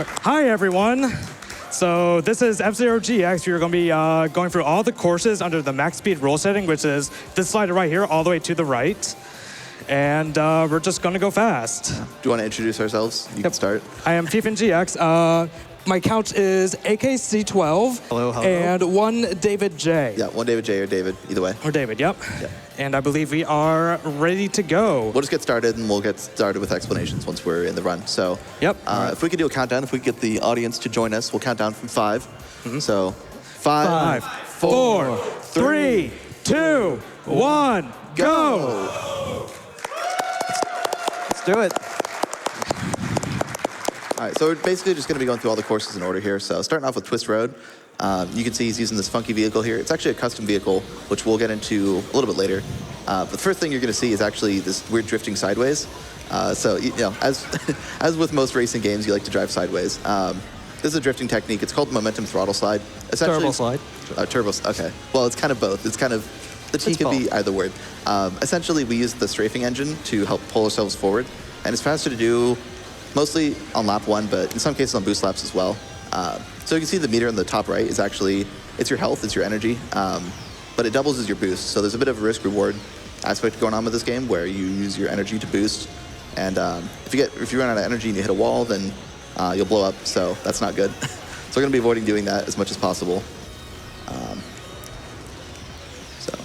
Hi, everyone. So this is F-Zero GX. We're going to be going through all the courses under the max speed rule setting, which is this slider right here, all the way to the right. And we're just going to go fast. Do you want to introduce ourselves? You can start. I am FifanGX. My couch is AKC12. Hello, hello. And one David J. Yeah, one David J or David, either way. Or David, yep. Yeah. And I believe we are ready to go. We'll just get started, and we'll get started with explanations once we're in the run. So, Yep. If we could do a countdown, if we could get the audience to join us, we'll count down from 5. So, 5, 4, 3, 2, 1, go! Let's do it. All right, so we're basically just going to be going through all the courses in order here. So starting off with Twist Road, you can see he's using this funky vehicle here. It's actually a custom vehicle, which we'll get into a little bit later. But the first thing you're going to see is actually this weird drifting sideways. So, you know, as with most racing games, you like to drive sideways. This is a drifting technique. It's called momentum throttle slide. Essentially, Turbo slide. Turbo, okay. Well, it's kind of both. It's kind of, the T could be either word. Essentially, we use the strafing engine to help pull ourselves forward. And it's faster to do mostly on lap 1, but in some cases on boost laps as well. So you can see the meter on the top right is actually, it's your health, it's your energy, but it doubles as your boost. So there's a bit of a risk-reward aspect going on with this game where you use your energy to boost. And if you run out of energy and you hit a wall, then you'll blow up, so that's not good. So we're going to be avoiding doing that as much as possible.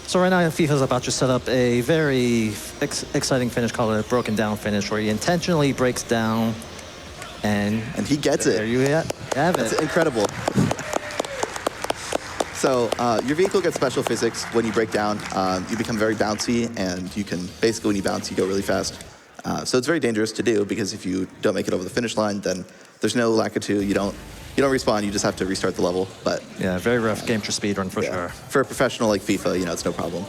So right now, FIFA's about to set up a very exciting finish called a broken down finish, where he intentionally breaks down, and he gets it. There you have it. It's incredible. So your vehicle gets special physics when you break down. You become very bouncy, and you can basically, when you bounce, you go really fast. So it's very dangerous to do, because if you don't make it over the finish line, then there's no lakitu. You don't respawn, you just have to restart the level. But yeah, very rough game for speedrun for sure. For a professional like FIFA, you know, it's no problem.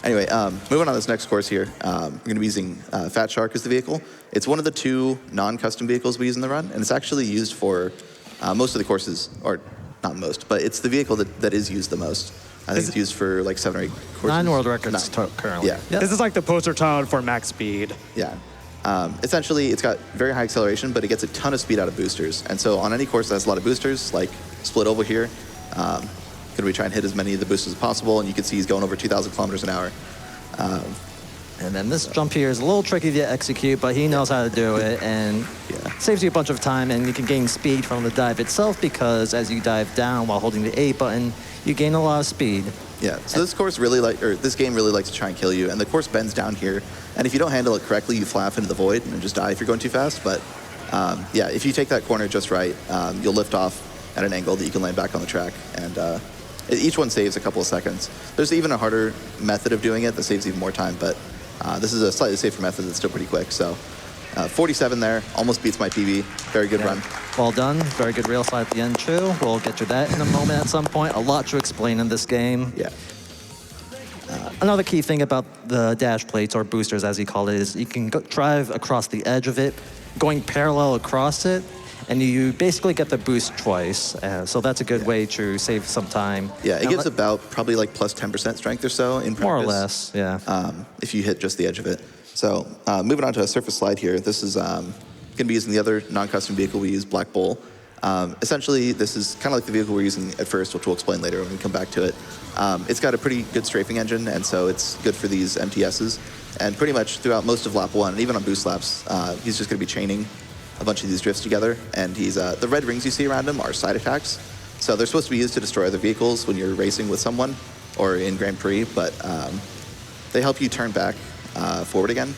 Anyway, moving on to this next course here, we're going to be using Fat Shark as the vehicle. It's one of the 2 non-custom vehicles we use in the run, and it's actually used for most of the courses, or not most, but it's the vehicle that is used the most. I think it's used for like 7 or 8 courses. 9 world records currently. Yeah. Yep. This is like the poster child for max speed. Yeah. Essentially, it's got very high acceleration, but it gets a ton of speed out of boosters. And so on any course that has a lot of boosters, like Split Oval here, going to be trying to hit as many of the boosters as possible, and you can see he's going over 2,000 kilometers an hour. And then this jump here is a little tricky to execute, but he knows how to do it, and saves you a bunch of time, and you can gain speed from the dive itself, because as you dive down while holding the A button, you gain a lot of speed. Yeah, so this game really likes to try and kill you, and the course bends down here, and if you don't handle it correctly, you fly off into the void and just die if you're going too fast. But yeah, if you take that corner just right, you'll lift off at an angle that you can land back on the track, and each one saves a couple of seconds. There's even a harder method of doing it that saves even more time, but this is a slightly safer method that's still pretty quick. So 47 there, almost beats my PB. Very good run. Well done. Very good rail slide at the end, too. We'll get to that in a moment at some point. A lot to explain in this game. Yeah. Another key thing about the dash plates, or boosters as you call it, is you can drive across the edge of it, going parallel across it, and you basically get the boost twice. So that's a good way to save some time. Yeah, it gives about probably like plus 10% strength or so in practice. More or less, yeah. If you hit just the edge of it. So moving on to a surface slide here, this is going to be using the other non-custom vehicle we use, Black Bull. Essentially, this is kind of like the vehicle we're using at first, which we'll explain later when we come back to it. It's got a pretty good strafing engine, and so it's good for these MTSs. And pretty much throughout most of lap 1, and even on boost laps, he's just going to be chaining a bunch of these drifts together. And he's the red rings you see around him are side attacks. So they're supposed to be used to destroy other vehicles when you're racing with someone or in Grand Prix, but they help you turn back forward again.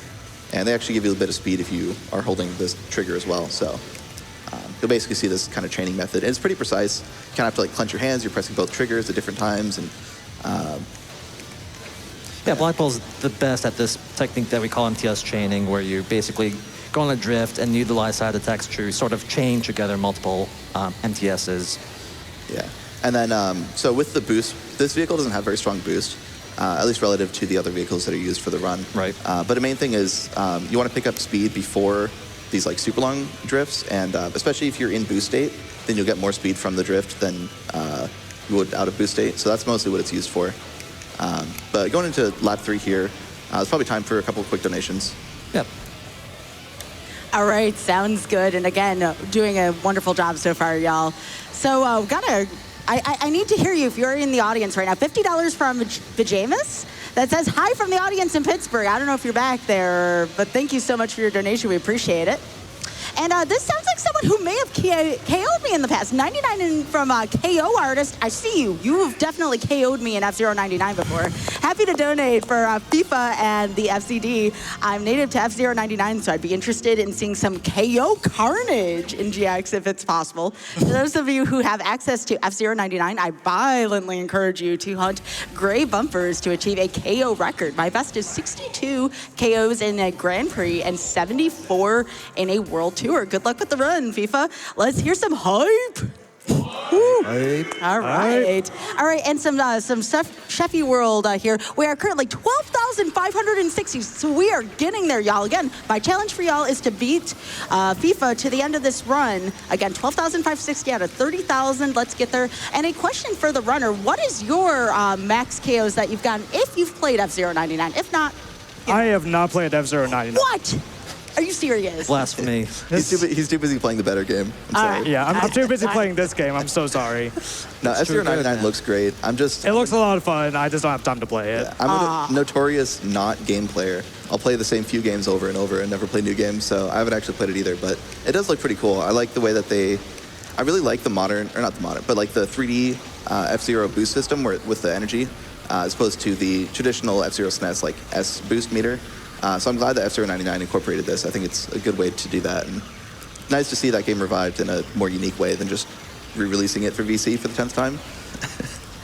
And they actually give you a bit of speed if you are holding this trigger as well. So you'll basically see this kind of chaining method. And it's pretty precise. You kind of have to like clench your hands. You're pressing both triggers at different times. And yeah, Black Bull's the best at this technique that we call MTS chaining, where you basically go on a drift and utilize side attacks to sort of chain together multiple MTSs. Yeah. And then, so with the boost, this vehicle doesn't have very strong boost, at least relative to the other vehicles that are used for the run. Right. But the main thing is you want to pick up speed before these like super long drifts, and especially if you're in boost state, then you'll get more speed from the drift than you would out of boost state. So that's mostly what it's used for. But going into lap 3 here, it's probably time for a couple of quick donations. Yep. All right, sounds good. And again, doing a wonderful job so far, y'all. So I need to hear you if you're in the audience right now. $50 from Vajamis that says, hi from the audience in Pittsburgh. I don't know if you're back there, but thank you so much for your donation. We appreciate it. And this sounds like someone who may have KO'd me in the past. 99 from KO Artist. I see you. You have definitely KO'd me in F-Zero 99 before. Happy to donate for FIFA and the FCD. I'm native to F-Zero 99, so I'd be interested in seeing some KO carnage in GX if it's possible. For those of you who have access to F-Zero 99, I violently encourage you to hunt gray bumpers to achieve a KO record. My best is 62 KOs in a Grand Prix and 74 in a World Tour. Good luck with the run, FIFA. Let's hear some hype. Hype. All right. All right, and some Sheffy World here. We are currently 12,560, so we are getting there, y'all. Again, my challenge for y'all is to beat FIFA to the end of this run. Again, 12,560 out of 30,000. Let's get there. And a question for the runner, what is your max KOs that you've gotten if you've played F-Zero 99? If not... I have not played F-Zero 99. What? Are you serious? Blasphemy. He's too busy playing the better game. I'm sorry. right. Yeah, I'm too busy playing this game. I'm so sorry. No, F-Zero 99 looks great. It looks a lot of fun. I just don't have time to play it. I'm a notorious not game player. I'll play the same few games over and over and never play new games, so I haven't actually played it either, but it does look pretty cool. I like the way that I really like the modern, or not the modern, but like the 3D F-Zero boost system with the energy, as opposed to the traditional F-Zero SNES like S boost meter. So I'm glad that F-Zero 99 incorporated this. I think it's a good way to do that. And nice to see that game revived in a more unique way than just re-releasing it for VC for the 10th time.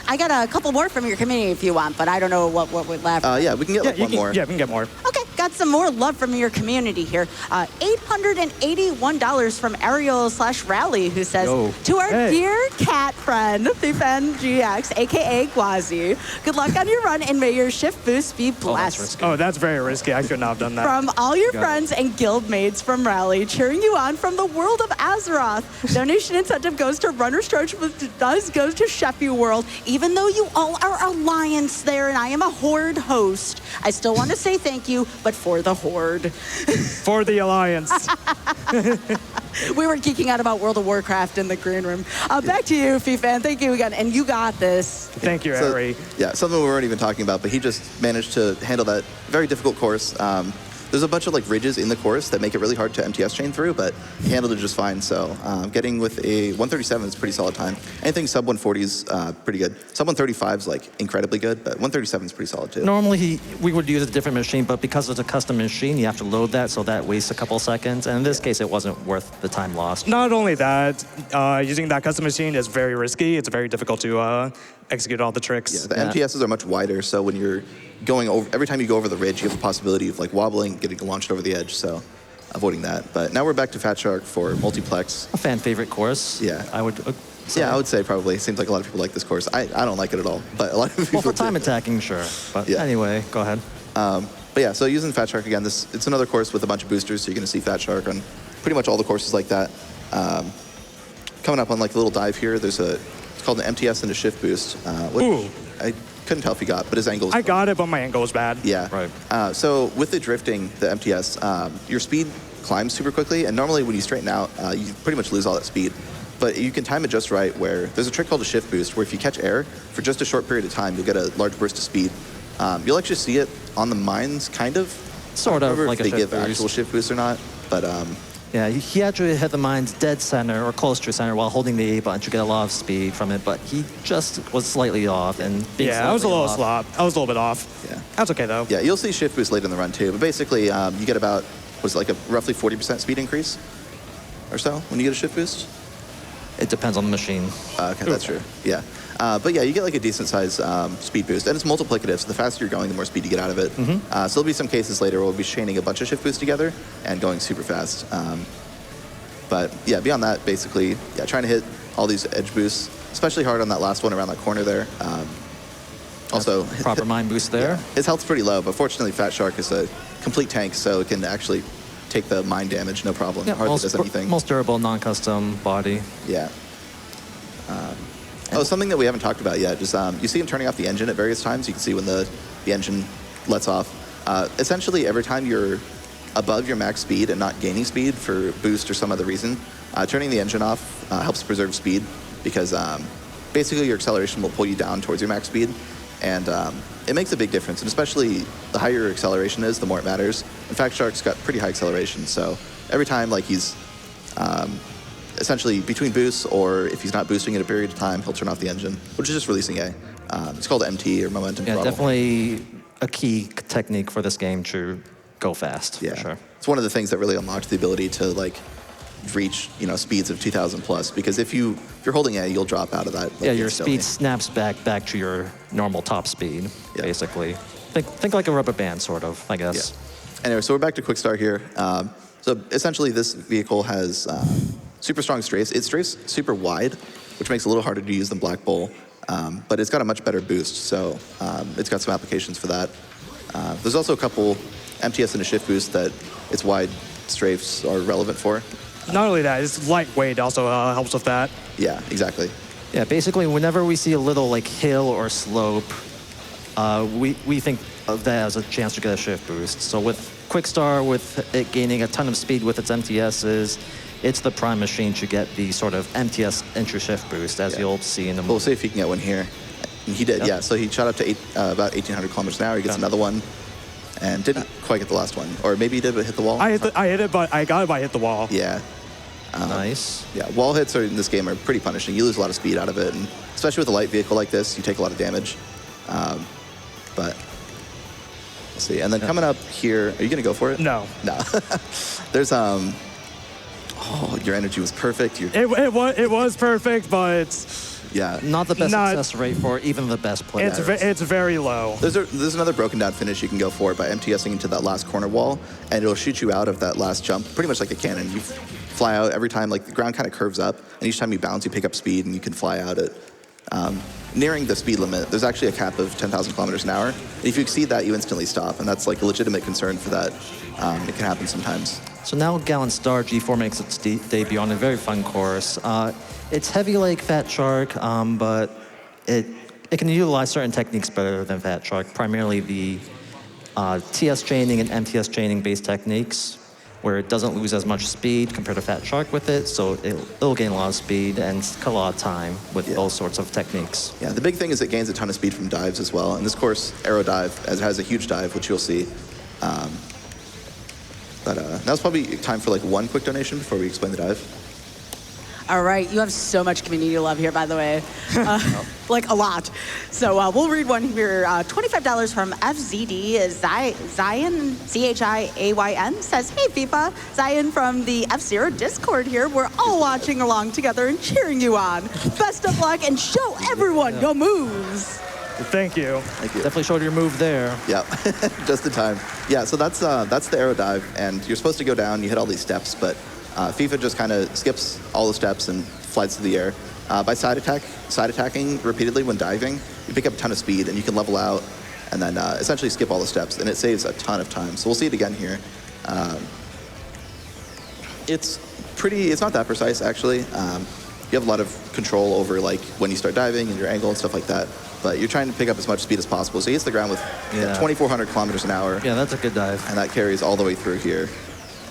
I got a couple more from your community if you want, but I don't know what would left. Yeah, we can get one more. Yeah, we can get more. Okay, got some more love from your community here. $881 from Ariel/Rally, who says, to our dear cat friend, FifanGX, a.k.a. Gwazi, good luck on your run and may your shift boost be blessed. Oh, that's very risky. I could not have done that. From all your friends and guild mates from Rally, cheering you on from the world of Azeroth. Donation incentive goes to Runner's Charge, goes to Sheffy World. Even though you all are Alliance there and I am a Horde host, I still want to say thank you, but for the Horde. For the Alliance. We were geeking out about World of Warcraft in the green room. Back to you, Fifan. Thank you again. And you got this. Thank you, Ari. Yeah, something we weren't even talking about, but he just managed to handle that very difficult course. There's a bunch of like ridges in the course that make it really hard to MTS chain through, but he handled it just fine. So getting with a 137 is a pretty solid time. Anything sub 140 is pretty good. Sub 135 is like incredibly good, but 137 is pretty solid too. Normally, we would use a different machine, but because it's a custom machine, you have to load that, so that wastes a couple seconds. And in this case, it wasn't worth the time lost. Not only that, using that custom machine is very risky. It's very difficult to execute all the tricks. Yeah, the MTSs are much wider, so when you're going over, every time you go over the ridge, you have the possibility of like wobbling, getting launched over the edge, so avoiding that. But now we're back to Fat Shark for multiplex. A fan favorite course. Yeah. I would say. Yeah, I would say probably. Seems like a lot of people like this course. I don't like it at all, but a lot of people Well, for time do. attacking, sure. But Yeah. anyway, go ahead. But yeah, so using Fat Shark again, it's another course with a bunch of boosters, so you're going to see Fat Shark on pretty much all the courses like that. Coming up on like a little dive here, it's called an MTS and a shift boost, which Ooh. I couldn't tell if he got, but his angle is I got it, but my angle was bad. Yeah. Right. So with the drifting, the MTS, your speed climbs super quickly, and normally when you straighten out, you pretty much lose all that speed. But you can time it just right where there's a trick called a shift boost, where if you catch air for just a short period of time, you'll get a large burst of speed. You'll actually see it on the mines, kind of. Sort of Remember like if a they shift give boost. actual shift boosts or not, but Yeah, he actually hit the mines dead center or close to center while holding the A button to get a lot of speed from it, but he just was slightly off. And being Yeah, I was a slightly little off- slop. I was a little bit off. Yeah. That's okay, though. yeah, you'll see shift boost late in the run too. But basically, you get about, was it like a roughly 40% speed increase or so when you get a shift boost? It depends on the machine. Okay, that's true. Yeah. But yeah, you get like a decent size speed boost, and it's multiplicative, so the faster you're going, the more speed you get out of it. So there'll be some cases later where we'll be chaining a bunch of shift boosts together and going super fast. But yeah, beyond that, basically, yeah, trying to hit all these edge boosts, especially hard on that last one around that corner there. Also, Proper mine boost there. his health's pretty low, but fortunately, Fat Shark is a complete tank, so it can actually take the mine damage, no problem. Yeah, Hardly does anything. most durable non-custom body. Yeah. Something that we haven't talked about yet is you see him turning off the engine at various times. You can see when the engine lets off. Essentially, every time you're above your max speed and not gaining speed for boost or some other reason, turning the engine off helps preserve speed because basically your acceleration will pull you down towards your max speed, and it makes a big difference. And especially the higher your acceleration is, the more it matters. In fact, Shark's got pretty high acceleration, so every time like he's essentially between boosts, or if he's not boosting at a period of time, he'll turn off the engine, which is just releasing A. It's called MT, or momentum throttle. Definitely a key technique for this game to go fast. Yeah, for sure. It's one of the things that really unlocked the ability to like reach speeds of 2,000 plus. Because if you're holding A, you'll drop out of that. Yeah, your speed snaps back to your normal top speed, basically. Think like a rubber band, sort of, I guess. Yeah. Anyway, so we're back to Quick Start here. So essentially, this vehicle has super strong strafes. It strafes super wide, which makes it a little harder to use than Black Bull. But it's got a much better boost, so it's got some applications for that. There's also a couple MTS and a shift boost that its wide strafes are relevant for. Not only that, it's lightweight also helps with that. Yeah, exactly. Yeah, basically, whenever we see a little like hill or slope, we think of that as a chance to get a shift boost. So with Quick Start, with it gaining a ton of speed with its MTSs, it's the prime machine to get the sort of MTS entry shift boost, as you'll see in the movie. We'll see if he can get one here. And he did, yeah. So he shot up to about 1,800 kilometers an hour. He gets another one, and didn't quite get the last one. Or maybe he did, but hit the wall. I hit it, but I got it, but I hit the wall. Yeah. Nice. Yeah, wall hits in this game are pretty punishing. You lose a lot of speed out of it, and especially with a light vehicle like this, you take a lot of damage. But we'll see. And then coming up here, are you gonna go for it? No. No. There's oh, your energy was perfect. It was perfect, but yeah, Not the best success rate for even the best players. it's very low. There's another broken down finish you can go for by MTSing into that last corner wall, and it'll shoot you out of that last jump, pretty much like a cannon. You fly out every time, like the ground kind of curves up, and each time you bounce, you pick up speed, and you can fly out at nearing the speed limit. There's actually a cap of 10,000 kilometers an hour. If you exceed that, you instantly stop, and that's like a legitimate concern for that. It can happen sometimes. So now Gallant Star G4 makes its debut on a very fun course. It's heavy like Fat Shark, but it can utilize certain techniques better than Fat Shark, primarily the TS chaining and MTS chaining based techniques, where it doesn't lose as much speed compared to Fat Shark with it, so it'll gain a lot of speed and cut a lot of time with those sorts of techniques. Yeah, the big thing is it gains a ton of speed from dives as well. And this course, Aero Dive, has a huge dive, which you'll see. But now's probably time for like one quick donation before we explain the dive. All right, you have so much community love here, by the way, like a lot. So we'll read one here. $25 from FZD is Zion, Chiayn, says, "Hey FIFA, Zion from the F-Zero Discord here. We're all watching along together and cheering you on. Best of luck and show everyone your moves." Thank you. Thank you. Definitely showed your move there. Yeah, just in time. Yeah, so that's the Aero Dive, and you're supposed to go down, you hit all these steps, but FIFA just kind of skips all the steps and flies through the air. By side attacking repeatedly when diving, you pick up a ton of speed, and you can level out, and then essentially skip all the steps, and it saves a ton of time. So we'll see it again here. It's not that precise, actually. You have a lot of control over like when you start diving and your angle and stuff like that. But you're trying to pick up as much speed as possible. So he hits the ground with 2,400 kilometers an hour. Yeah, that's a good dive. And that carries all the way through here.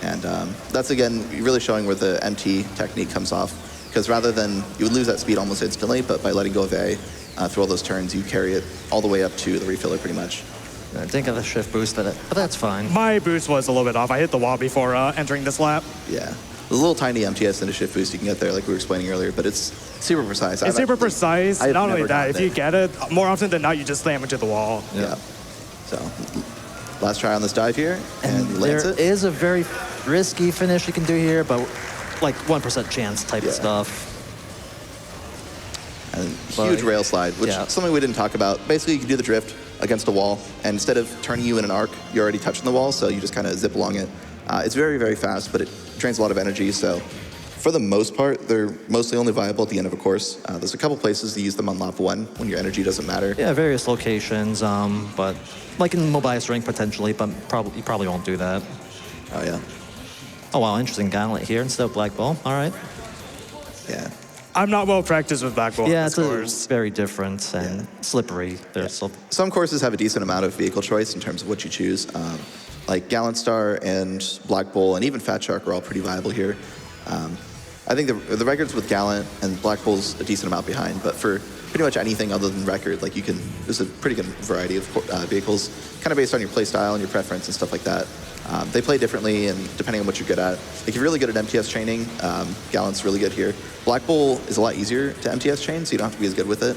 And that's, again, really showing where the MT technique comes off. Because rather than, you would lose that speed almost instantly, but by letting go of A through all those turns, you carry it all the way up to the refiller pretty much. I didn't get a shift boost, but that's fine. My boost was a little bit off. I hit the wall before entering this lap. Yeah. There's a little tiny MTS and a shift boost you can get there, like we were explaining earlier, but it's super precise. It's super precise. Not only that, if you get it, more often than not, you just slam into the wall. Yeah. So, last try on this dive here, and he lands it. There is a very risky finish you can do here, but like 1% chance type of stuff. And huge rail slide, which is something we didn't talk about. Basically, you can do the drift against a wall, and instead of turning you in an arc, you're already touching the wall, so you just kind of zip along it. It's very, very fast, but it drains a lot of energy, so for the most part, they're mostly only viable at the end of a course. There's a couple places to use them on lap 1 when your energy doesn't matter. Yeah, various locations, but like in Mobius Ring potentially, but you probably won't do that. Oh, yeah. Oh, wow, interesting gauntlet here instead of Black Ball. All right. Yeah. I'm not well practiced with Black Ball. Yeah, it's very different and slippery. Some courses have a decent amount of vehicle choice in terms of what you choose. like Gallant Star and Black Bull and even Fat Shark are all pretty viable here. I think the records with Gallant and Black Bull's a decent amount behind, but for pretty much anything other than record, like there's a pretty good variety of vehicles, kind of based on your play style and your preference and stuff like that. They play differently, and depending on what you're good at. Like if you're really good at MTS chaining, Gallant's really good here. Black Bull is a lot easier to MTS chain, so you don't have to be as good with it.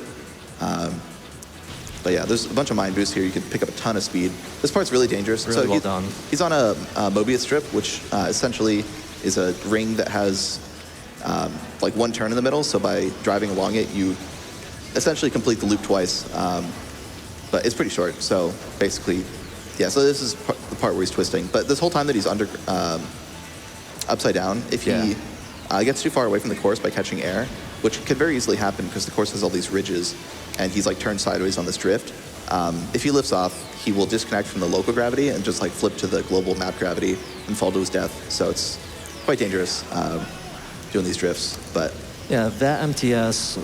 But yeah, there's a bunch of mind boosts here. You can pick up a ton of speed. This part's really dangerous. Really well done. He's on a Mobius strip, which essentially is a ring that has like one turn in the middle. So by driving along it, you essentially complete the loop twice. But it's pretty short. So basically, yeah. So this is the part where he's twisting. But this whole time that he's upside down, if he gets too far away from the course by catching air, which could very easily happen because the course has all these ridges, and he's like turned sideways on this drift. If he lifts off, he will disconnect from the local gravity and just like flip to the global map gravity and fall to his death. So it's quite dangerous doing these drifts. But yeah, that MTS,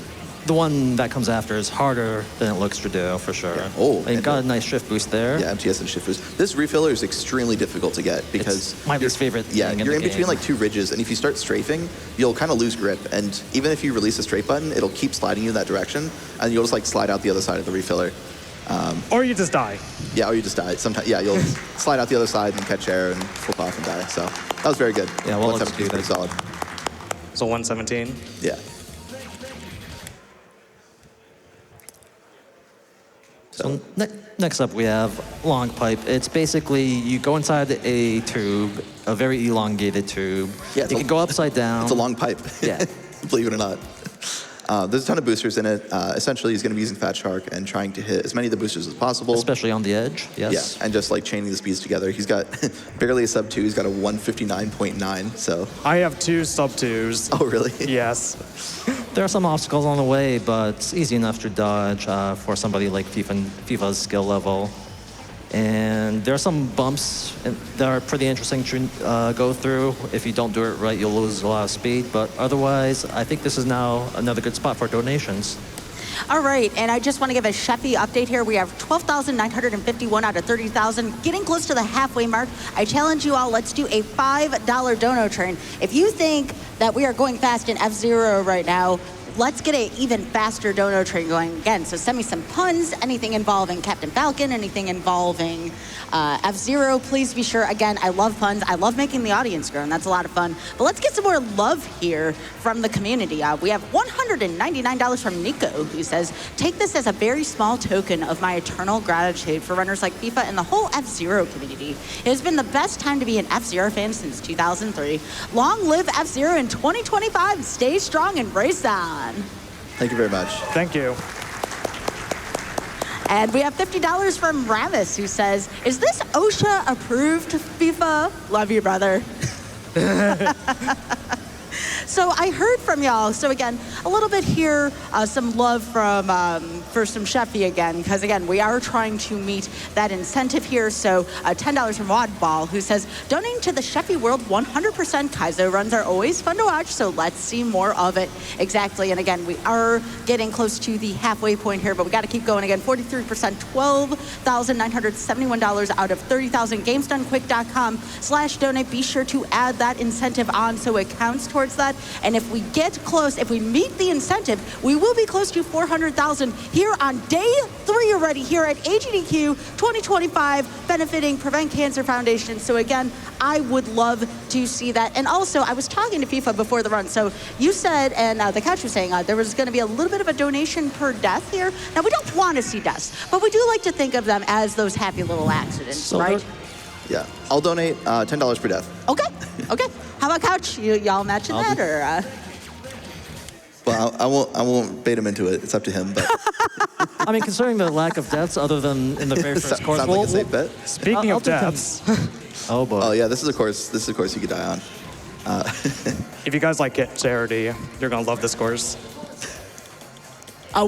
the one that comes after, is harder than it looks to do, for sure. Yeah. Oh, and got a nice shift boost there. Yeah, MTS and shift boost. This refiller is extremely difficult to get because it's my least favorite thing in the you're in game. between like two ridges, and if you start strafing, you'll kind of lose grip. And even if you release the strafe button, it'll keep sliding you in that direction, and you'll just like slide out the other side of the refiller. Or you just die. Yeah, or you just die. Sometimes, yeah, you'll slide out the other side and catch air and flip off and die. So that was very good. Yeah, well, let's 117 do is pretty that. solid. So 117. Yeah. So next up we have long pipe. It's basically you go inside a tube, a very elongated tube. Yeah, you can go upside down. It's a long pipe. Yeah. Believe it or not. There's a ton of boosters in it. Essentially, he's going to be using Fat Shark and trying to hit as many of the boosters as possible. Especially on the edge, yes. Yeah, and just like chaining the speeds together. He's got barely a sub 2. He's got a 159.9, so. I have 2 sub 2s. Oh, really? Yes. There are some obstacles on the way, but it's easy enough to dodge for somebody like FIFA's skill level. And there are some bumps that are pretty interesting to go through. If you don't do it right, you'll lose a lot of speed. But otherwise, I think this is now another good spot for donations. All right, and I just want to give a Sheffy update here. We have 12,951 out of 30,000, getting close to the halfway mark. I challenge you all, let's do a $5 dono train. If you think that we are going fast in F-Zero right now, let's get an even faster dono train going again. So send me some puns, anything involving Captain Falcon, anything involving F-Zero. Please be sure. Again, I love puns. I love making the audience grow, and that's a lot of fun. But let's get some more love here from the community. We have $199 from Nico, who says, take this as a very small token of my eternal gratitude for runners like FIFA and the whole F-Zero community. It has been the best time to be an F-Zero fan since 2003. Long live F-Zero in 2025. Stay strong and race on. Thank you very much. Thank you. And we have $50 from Ravis, who says, is this OSHA approved, FIFA? Love you, brother. So I heard from y'all. So again, a little bit here, some love from for some Sheffy again, because again, we are trying to meet that incentive here. So $10 from Wadball, who says, donating to the Sheffy World 100%. Kaizo runs are always fun to watch, so let's see more of it. Exactly, and again, we are getting close to the halfway point here, but we got to keep going. Again, 43%, $12,971 out of 30,000. GamesDoneQuick.com/donate. Be sure to add that incentive on so it counts towards that. And if we get close, if we meet the incentive, we will be close to 400,000 here on day 3 already here at AGDQ 2025, benefiting Prevent Cancer Foundation. So again, I would love to see that. And also, I was talking to FIFA before the run. So you said, and the couch was saying, there was going to be a little bit of a donation per death here. Now, we don't want to see deaths, but we do like to think of them as those happy little accidents, So right? Yeah, I'll donate $10 per death. Okay, okay. How about couch? Y'all matching that, or? Well, I won't bait him into it. It's up to him. But I mean, considering the lack of deaths other than in the very first course. sounds like a safe bet. Speaking I'll of do deaths, Oh boy. Oh yeah, this is a course you could die on. if you guys like charity, you're going to love this course.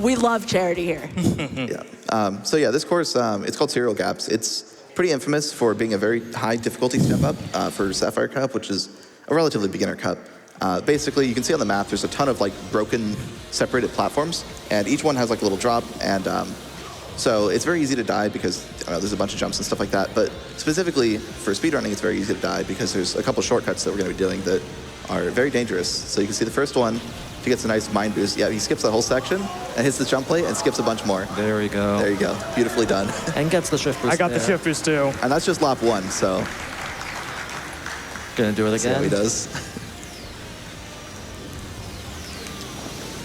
We love charity here. Yeah. So yeah, this course, it's called Serial Gaps. It's pretty infamous for being a very high difficulty step up for Sapphire Cup, which is a relatively beginner cup. Basically, you can see on the map, there's a ton of like broken, separated platforms, and each one has like a little drop, and So it's very easy to die because there's a bunch of jumps and stuff like that. But specifically for speedrunning, it's very easy to die because there's a couple shortcuts that we're going to be doing that are very dangerous. So you can see the first one, if he gets a nice mind boost, yeah, he skips that whole section and hits this jump plate and skips a bunch more. There we go. There you go. Beautifully done. And gets the shift boost. I got the shift boost too. And that's just lap 1, so. Gonna do it See again. how he does.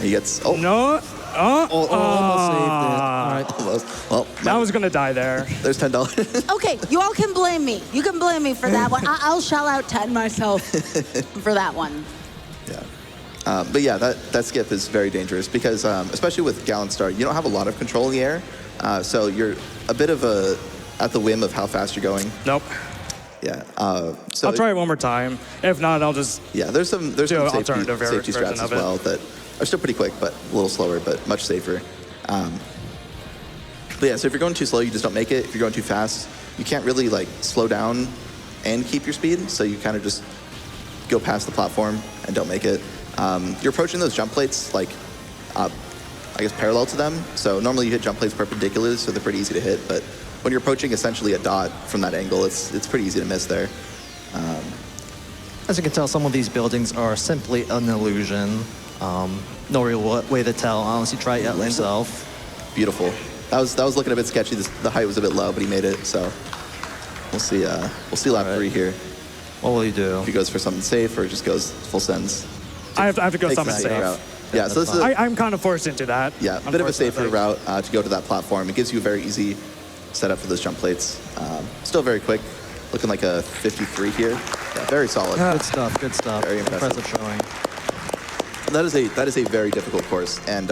He gets, oh. No. Almost saved it. All right. Almost. Well, I was gonna die there. there's $10. Okay, you all can blame me. You can blame me for that one. I'll shell out 10 myself for that one. Yeah. But yeah, that skip is very dangerous because, especially with Gallant Star, you don't have a lot of control in the air. So you're a bit of at the whim of how fast you're going. Nope. Yeah. So I'll try it one more time. If not, I'll just. Yeah, there's some Do an safety alternative strats version as of it. well that are still pretty quick, but a little slower, but much safer. But yeah, so if you're going too slow, you just don't make it. If you're going too fast, you can't really like slow down and keep your speed. So you kind of just go past the platform and don't make it. You're approaching those jump plates like, I guess, parallel to them. So normally you hit jump plates perpendicular, so they're pretty easy to hit. But when you're approaching essentially a dot from that angle, it's pretty easy to miss there. As you can tell, some of these buildings are simply an illusion. No real way to tell unless you try it out yourself. Beautiful. That was looking a bit sketchy. The height was a bit low, but he made it. So we'll see. We'll see lap 3 here. What will you do? If he goes for something safe or just goes full sends. I have to go Takes something the safe safe. route. Yeah, so this is I'm kind of forced into that. a bit of a safer route to go to that platform. It gives you a very easy setup for those jump plates. Still very quick, looking like a 53 here. Yeah, very solid. Good stuff. Good stuff. Very impressive. showing. That is a very difficult course, and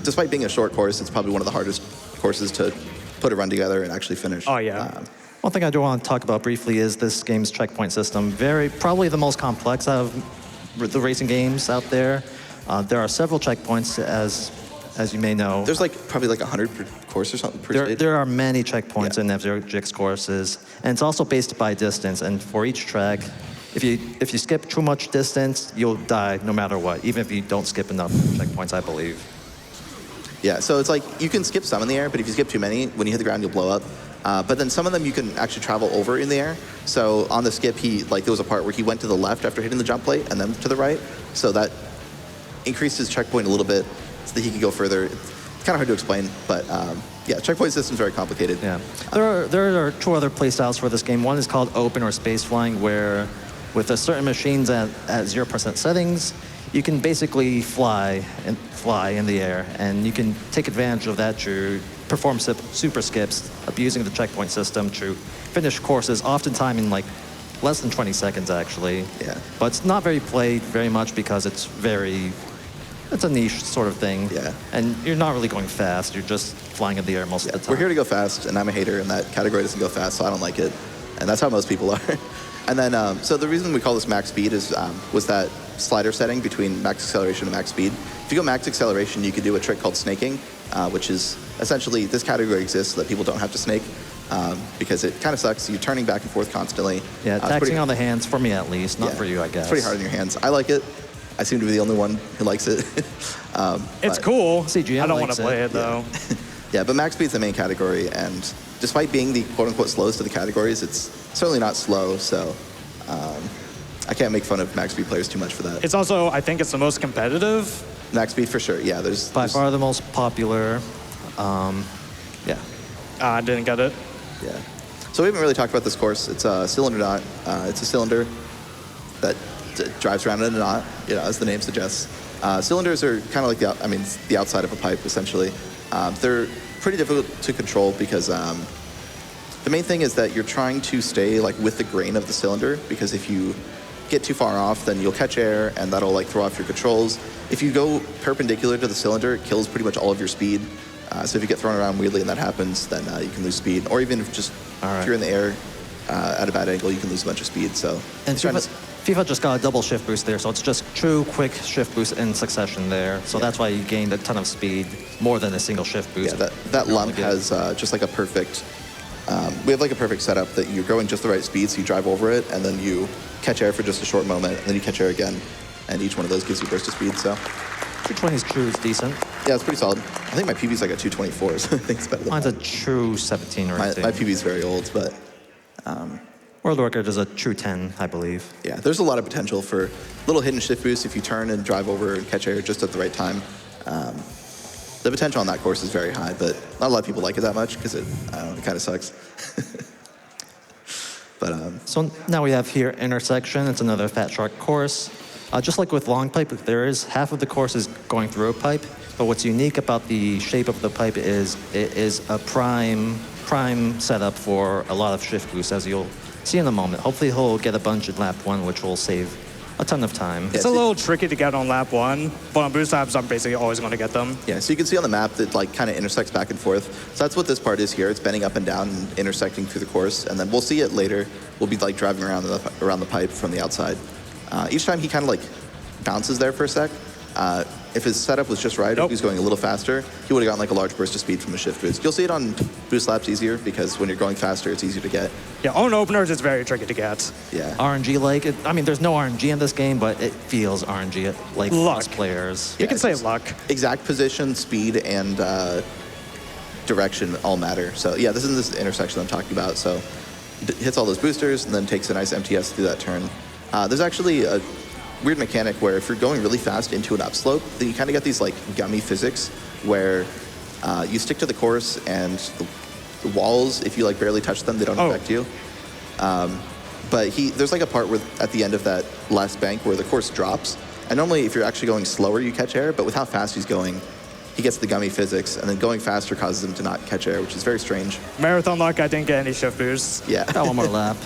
despite being a short course, it's probably one of the hardest courses to put a run together and actually finish. Oh yeah. One thing I do want to talk about briefly is this game's checkpoint system. Probably the most complex out of the racing games out there. There are several checkpoints, as you may know. There's probably 100 per course or something per stage. There are many checkpoints in FifanGX courses, and it's also based by distance. And for each track, if you skip too much distance, you'll die no matter what, even if you don't skip enough checkpoints, I believe. Yeah, so it's like you can skip some in the air, but if you skip too many, when you hit the ground, you'll blow up. But then some of them you can actually travel over in the air. So on the skip, there was a part where he went to the left after hitting the jump plate and then to the right. So that increased his checkpoint a little bit so that he could go further. It's kind of hard to explain, but yeah, checkpoint system's very complicated. Yeah. There are 2 other playstyles for this game. One is called open or space flying, where with a certain machines at 0% settings, you can basically fly in the air, and you can take advantage of that to perform super skips, abusing the checkpoint system to finish courses, oftentimes in less than 20 seconds actually. Yeah. But it's not played very much because it's a niche sort of thing. Yeah. And you're not really going fast. You're just flying in the air most of the time. We're here to go fast, and I'm a hater, and that category doesn't go fast, so I don't like it. And that's how most people are. And then, so the reason we call this max speed was that slider setting between max acceleration and max speed. If you go max acceleration, you could do a trick called snaking, which is essentially, this category exists so that people don't have to snake, because it kind of sucks. You're turning back and forth constantly. Yeah, taxing on the hands, for me at least, not for you, I guess. It's pretty hard on your hands. I like it. I seem to be the only one who likes it. It's cool. CGM I don't want likes to play it. it though. Yeah, but max speed's the main category, and despite being the quote-unquote slowest of the categories, it's certainly not slow, so I can't make fun of max speed players too much for that. It's also, I think it's the most competitive. Max speed for sure, yeah. By far the most popular. Yeah. I didn't get it. Yeah. So we haven't really talked about this course. It's a cylinder knot. It's a cylinder that drives around in a knot, as the name suggests. Cylinders are kind of like the outside of a pipe, essentially. They're pretty difficult to control because the main thing is that you're trying to stay with the grain of the cylinder, because if you get too far off, then you'll catch air and that'll throw off your controls. If you go perpendicular to the cylinder, it kills pretty much all of your speed. So if you get thrown around weirdly and that happens, then you can lose speed. Or even if you're in the air at a bad angle, you can lose a bunch of speed. So and FIFA just got a double shift boost there, so it's just 2 quick shift boosts in succession there. So that's why you gained a ton of speed, more than a single shift boost. Yeah, that lump has just a perfect. We have a perfect setup that you're going just the right speed, so you drive over it, and then you catch air for just a short moment, and then you catch air again, and each one of those gives you a burst of speed. So 220 is true, it's decent. Yeah, it's pretty solid. I think my PB is like a 224, so I think it's better than Mine's a mine. true 17 or My 18. PB is very old, but World record is a true 10, I believe. yeah, there's a lot of potential for little hidden shift boosts if you turn and drive over and catch air just at the right time. The potential on that course is very high, but not a lot of people like it that much because it kind of sucks. But So now we have here intersection. It's another Fat Shark course. Just like with long pipe, there is half of the course is going through a pipe. But what's unique about the shape of the pipe is it is a prime setup for a lot of shift boosts, as you'll see in a moment. Hopefully he'll get a bunch in lap 1, which will save a ton of time. It's a little tricky to get on lap 1, but on boost laps, I'm basically always going to get them. yeah, so you can see on the map that like kind of intersects back and forth. So that's what this part is here. It's bending up and down and intersecting through the course. And then we'll see it later. We'll be like driving around the pipe from the outside. Each time he kind of like bounces there for a sec. If his setup was just right, if he was going a little faster, he would have gotten like a large burst of speed from the shift boost. You'll see it on boost laps easier because when you're going faster, it's easier to get. Yeah, on openers, it's very tricky to get. Yeah. RNG-like. I mean, there's no RNG in this game, but it feels RNG like Luck. most players. You can it's say just luck. Exact position, speed, and direction all matter. So yeah, this is this intersection I'm talking about. So hits all those boosters and then takes a nice MTS through that turn. There's actually a weird mechanic where if you're going really fast into an upslope, then you kind of get these like gummy physics where you stick to the course and the walls, if you like barely touch them, they don't affect you. But there's like a part where at the end of that last bank where the course drops, and normally if you're actually going slower, you catch air, but with how fast he's going, he gets the gummy physics, and then going faster causes him to not catch air, which is very strange. Marathon luck, I didn't get any shift boosts. Yeah. Got one more lap.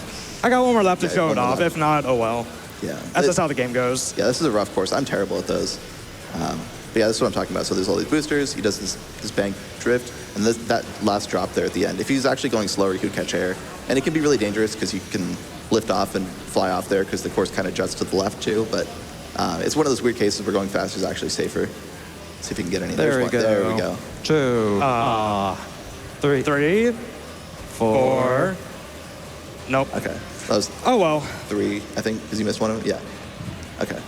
I got one more lap to Yeah, show one it more off. lap. If not, oh well. Yeah. That's just how the game goes. Yeah, this is a rough course. I'm terrible at those. But yeah, that's what I'm talking about. So there's all these boosters. He does this bank drift, and that last drop there at the end. If he's actually going slower, he could catch air. And it can be really dangerous because you can lift off and fly off there because the course kind of juts to the left too. But it's one of those weird cases where going faster is actually safer. See if we can get any. There There's we one. go. There we go. 2, 3, 3, 4. Nope. Okay. That was Oh well. 3, I think, because you missed one of them. Yeah. Okay.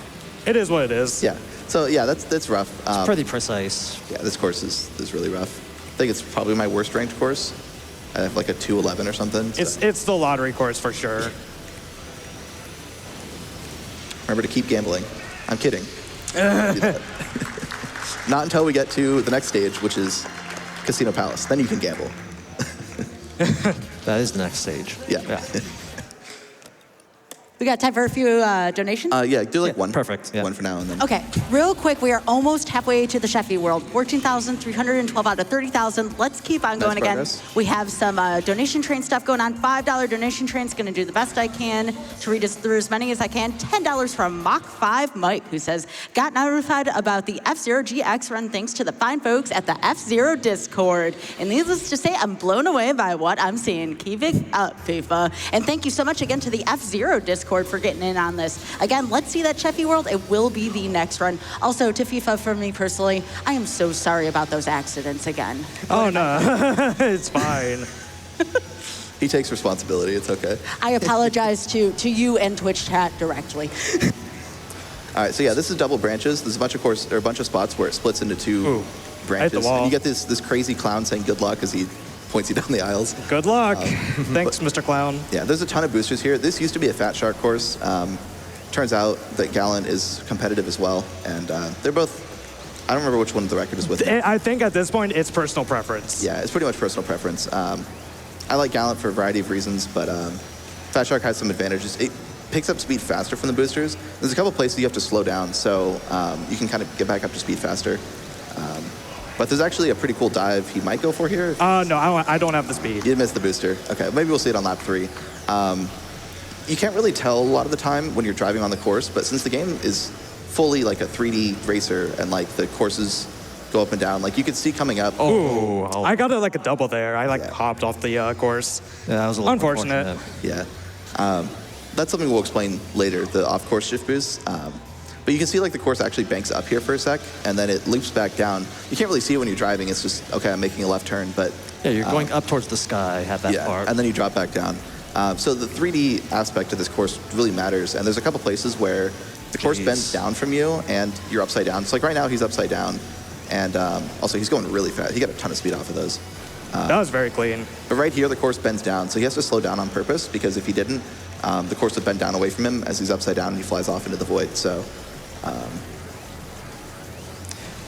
It is what it is. Yeah. So yeah, that's rough. Pretty precise. Yeah, this course is really rough. I think it's probably my worst ranked course. I have like a 211 or something. So. It's the lottery course for sure. Remember to keep gambling. I'm kidding. Do that. Not until we get to the next stage, which is Casino Palace. Then you can gamble. That is the next stage. Yeah. We got time for a few donations? Yeah, do like one. perfect, yeah. One for now and then. Okay, real quick, we are almost halfway to the Sheffy World. 14,312 out of 30,000. Let's keep on going again. progress. We have some donation train stuff going on. $5 donation train's going to do the best I can to read us through as many as I can. $10 from Mach5 Mike, who says, got notified about the F-Zero GX run thanks to the fine folks at the F-Zero Discord. And needless to say, I'm blown away by what I'm seeing. Keep it up, FIFA. And thank you so much again to the F-Zero Discord for getting in on this. Again, let's see that Sheffy World. It will be the next run. Also, to FIFA, for me personally, I am so sorry about those accidents again. Oh no, it's fine. He takes responsibility. It's okay. I apologize to you and Twitch chat directly. All right. So yeah, this is double branches. There's a bunch of spots where it splits into two Ooh, branches, hit the wall. and you get this crazy clown saying "good luck" as he points you down the aisles. Good luck. Thanks, Mr. Clown. Yeah, there's a ton of boosters here. This used to be a Fat Shark course. Turns out that Gallant is competitive as well, and they're both. I don't remember which one the record is with. I think at this point it's personal preference. Yeah, it's pretty much personal preference. I like Gallant for a variety of reasons, but Fat Shark has some advantages. It picks up speed faster from the boosters. There's a couple places you have to slow down, so you can kind of get back up to speed faster. But there's actually a pretty cool dive he might go for here. No, I don't have the speed. You did miss the booster. Okay, maybe we'll see it on lap 3. You can't really tell a lot of the time when you're driving on the course, but since the game is fully like a 3D racer and like the courses go up and down, like you could see coming up. Ooh, I got it like a double there. I like Yeah. hopped off the course. Yeah, that was a little Unfortunate. Yeah. That's something we'll explain later, the off-course shift boost. But you can see like the course actually banks up here for a sec, and then it loops back down. You can't really see it when you're driving. It's just, okay, I'm making a left turn, but Yeah, you're going up towards the sky at that yeah, part. and then you drop back down. So the 3D aspect of this course really matters, and there's a couple places where the course bends down from you, and you're upside down. So like right now, he's upside down, and also he's going really fast. He got a ton of speed off of those. That was very clean. But right here, the course bends down, so he has to slow down on purpose, because if he didn't, the course would bend down away from him as he's upside down and he flies off into the void. So,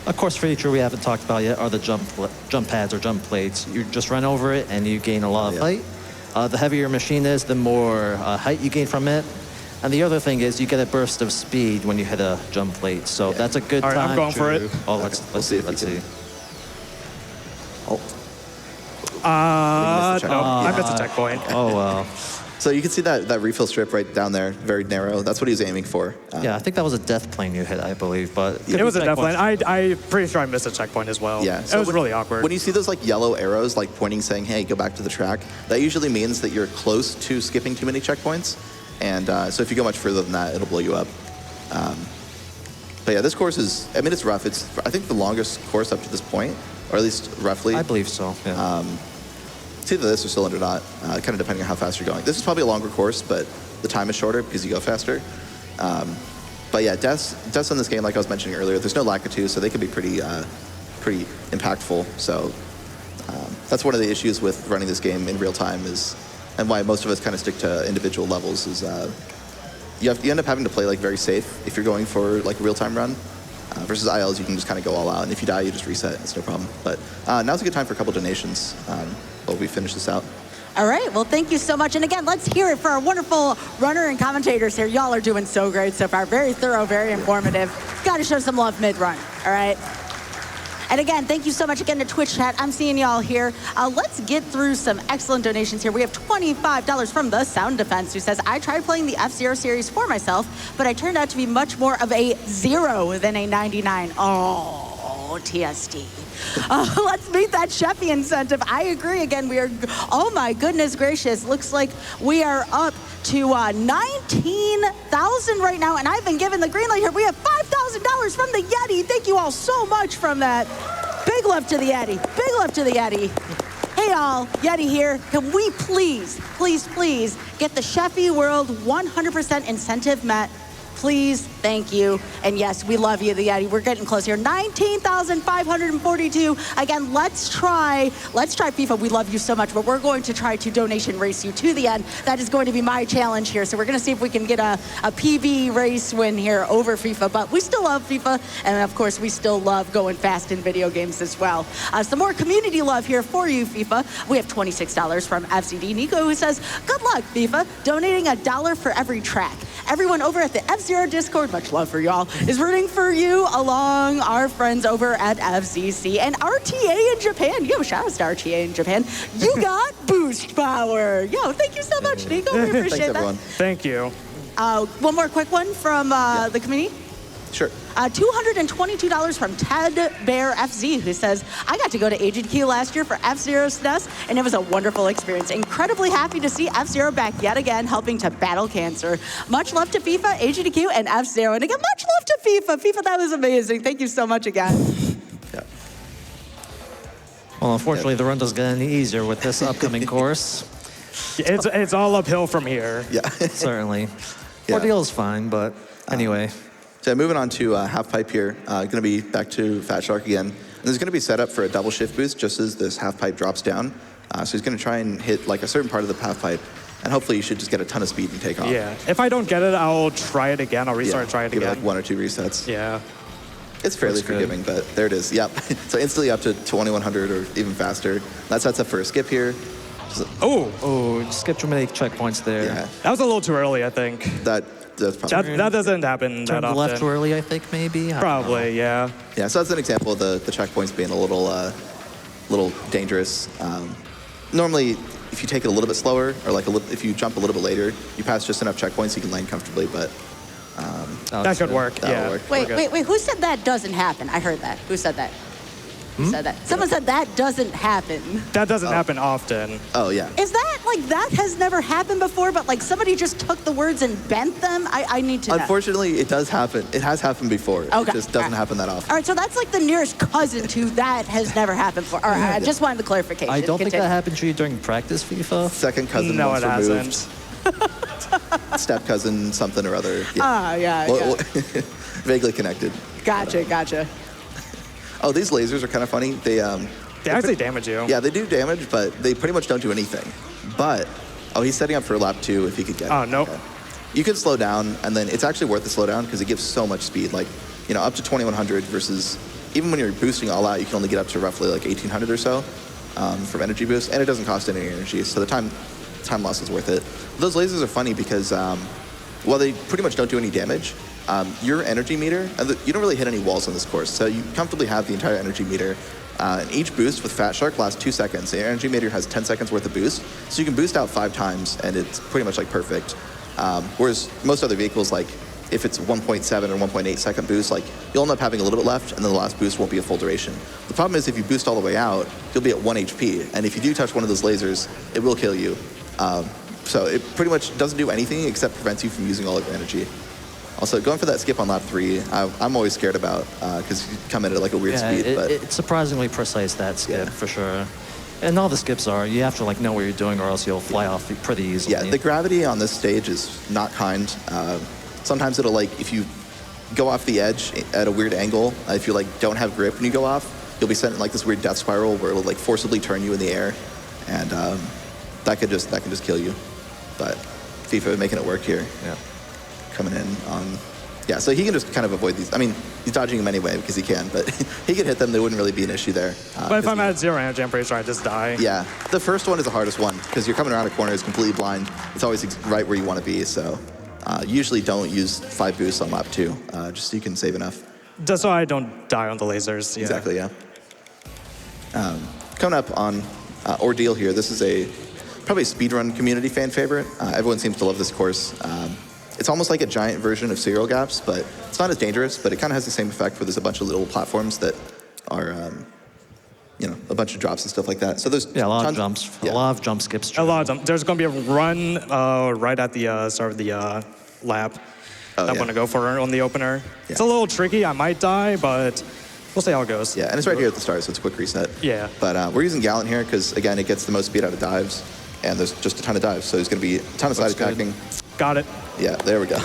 A course feature we haven't talked about yet are the jump pads or jump plates. You just run over it and you gain a lot of height. The heavier your machine is, the more height you gain from it. And the other thing is you get a burst of speed when you hit a jump plate. So that's a good All right, time. I'm going for it. Oh, let's see. oh. No, I missed a checkpoint. Oh, wow. So you can see that refill strip right down there, very narrow. That's what he was aiming for. Yeah, I think that was a death plane you hit, I believe. But It was a death plane. I'm pretty sure I missed a checkpoint as well. Yeah, it was really awkward. When you see those like yellow arrows like pointing saying, hey, go back to the track, that usually means that you're close to skipping too many checkpoints. And so if you go much further than that, it'll blow you up. But yeah, this course is, I mean, it's rough. It's, I think, the longest course up to this point, or at least roughly. I believe so, yeah. It's either this or Cylinder Knot, kind of depending on how fast you're going. This is probably a longer course, but the time is shorter because you go faster. But yeah, deaths in this game, like I was mentioning earlier, there's no Lakitu, so they can be pretty impactful. So that's one of the issues with running this game in real time is, and why most of us kind of stick to individual levels is you end up having to play like very safe if you're going for like a real-time run. Versus ILs, you can just kind of go all out, and if you die, you just reset. It's no problem. But now's a good time for a couple donations while we finish this out. All right, well, thank you so much. And again, let's hear it for our wonderful runner and commentators here. Y'all are doing so great so far. Very thorough, very informative. Got to show some love mid-run, all right? And again, thank you so much again to Twitch chat. I'm seeing y'all here. Let's get through some excellent donations here. We have $25 from The Sound Defense, who says, I tried playing the F-Zero series for myself, but I turned out to be much more of a 0 than a 99. Oh, TSD. Let's meet that Sheffy incentive. I agree. Again, we are, oh my goodness gracious. Looks like we are up to 19,000 right now, and I've been given the green light here. We have $5,000 from the Yeti. Thank you all so much from that. Big love to the Yeti. Big love to the Yeti. Hey all, Yeti here. Can we please get the Sheffy World 100% incentive met? Please, thank you. And yes, we love you, the Yeti. We're getting close here. 19,542. Again, let's try FIFA. We love you so much, but we're going to try to donation race you to the end. That is going to be my challenge here. So we're going to see if we can get a PB race win here over FIFA. But we still love FIFA. And of course, we still love going fast in video games as well. Some more community love here for you, FIFA. We have $26 from FCD Nico, who says, good luck, FIFA. Donating $1 for every track. Everyone over at the F-Zero Discord, much love for y'all, is rooting for you along our friends over at FCC and RTA in Japan. Yo, shout out to RTA in Japan. You got boost power. Yo, thank you so much, Nico. We appreciate Thanks, that. everyone. Thank you. One more quick one from the community. Sure. $222 from Ted Bear FZ, who says, I got to go to Agent Q last year for F-Zero SNES, and it was a wonderful experience. Incredibly happy to see F-Zero back yet again, helping to battle cancer. Much love to FIFA, Agent Q, and F-Zero. And again, much love to FIFA. FIFA, that was amazing. Thank you so much again. Yeah. Well, unfortunately, the run doesn't get any easier with this upcoming course. It's all uphill from here. Yeah. Certainly. Yeah. Ordeal is fine, but anyway. So moving on to half pipe here, going to be back to Fat Shark again. And this is going to be set up for a double shift boost just as this half pipe drops down. So he's going to try and hit like a certain part of the half pipe, and hopefully you should just get a ton of speed and take off. Yeah. If I don't get it, I'll try it again. I'll restart and try it give again. It like 1 or 2 resets. Yeah. It's fairly Looks good. forgiving, but there it is. Yep. So instantly up to 2100 or even faster. That sets up for a skip here. Oh, Skip too many checkpoints there. Yeah. that was a little too early, I think. That's probably. That doesn't happen Turned that often. left too early, I think, maybe. I don't know. Probably, yeah. Yeah, so that's an example of the checkpoints being a little dangerous. Normally, if you take it a little bit slower, or like if you jump a little bit later, you pass just enough checkpoints you can land comfortably, but That could work, that'll yeah. work. Wait, who said that doesn't happen? I heard that. Who said that? Said that. Someone said that doesn't happen. That doesn't happen often. Oh, yeah. Is that like that has never happened before, but like somebody just took the words and bent them? I need to know. Unfortunately, it does happen. It has happened before. Okay. It just doesn't happen that often. All right, so that's like the nearest cousin to that has never happened before. All right, I just wanted the clarification. I don't think Continue. that happened to you during practice, FIFA. Second cousin No, once it removed. hasn't. Step cousin, something or other. Yeah. Yeah. Vaguely connected. Gotcha. Oh, these lasers are kind of funny. They actually damage you. Yeah, they do damage, but they pretty much don't do anything. But, he's setting up for lap 2 if he could get it. Oh, nope. Okay. You can slow down, and then it's actually worth the slowdown because it gives so much speed. Like, up to 2100 versus, even when you're boosting all out, you can only get up to roughly like 1800 or so from energy boost, and it doesn't cost any energy, so the time loss is worth it. Those lasers are funny because while they pretty much don't do any damage, your energy meter, you don't really hit any walls on this course, so you comfortably have the entire energy meter. And each boost with Fat Shark lasts 2 seconds. The energy meter has 10 seconds worth of boost, so you can boost out 5 times, and it's pretty much like perfect. Whereas most other vehicles, like if it's 1.7 or 1.8 second boost, like you'll end up having a little bit left, and then the last boost won't be a full duration. The problem is if you boost all the way out, you'll be at 1 HP, and if you do touch one of those lasers, it will kill you. So it pretty much doesn't do anything except prevents you from using all of your energy. Also, going for that skip on lap 3, I'm always scared about because you come in at like a weird speed. But It's surprisingly precise, that skip, for sure. And all the skips are, you have to like know what you're doing or else you'll fly off pretty easily. Yeah, the gravity on this stage is not kind. Sometimes it'll like, if you go off the edge at a weird angle, if you like don't have grip when you go off, you'll be sent in like this weird death spiral where it'll like forcibly turn you in the air. And that can just kill you. But FIFA making it work here. Yeah. Coming in on, so he can just kind of avoid these. I mean, he's dodging them anyway because he can, but he could hit them. There wouldn't really be an issue there. But if I'm at 0 energy, I'm pretty sure I just die. Yeah, the first one is the hardest one because you're coming around a corner, it's completely blind. It's always right where you want to be, so usually don't use 5 boosts on lap 2, just so you can save enough. Just so I don't die on the lasers. Yeah. Exactly, yeah. Coming up on Ordeal here, this is probably a speedrun community fan favorite. Everyone seems to love this course. It's almost like a giant version of Serial Gaps, but it's not as dangerous, but it kind of has the same effect where there's a bunch of little platforms that are, a bunch of drops and stuff like that. So there's a lot of jumps, a lot of jump skips. A lot of them. There's going to be a run right at the start of the lap that I'm going to go for on the opener. Yeah. It's a little tricky. I might die, but we'll see how it goes. Yeah, and it's right here at the start, so it's a quick reset. Yeah. But we're using Gallant here because, again, it gets the most speed out of dives, and there's just a ton of dives, so there's going to be a ton of side attacking. Got it. Yeah, there we go.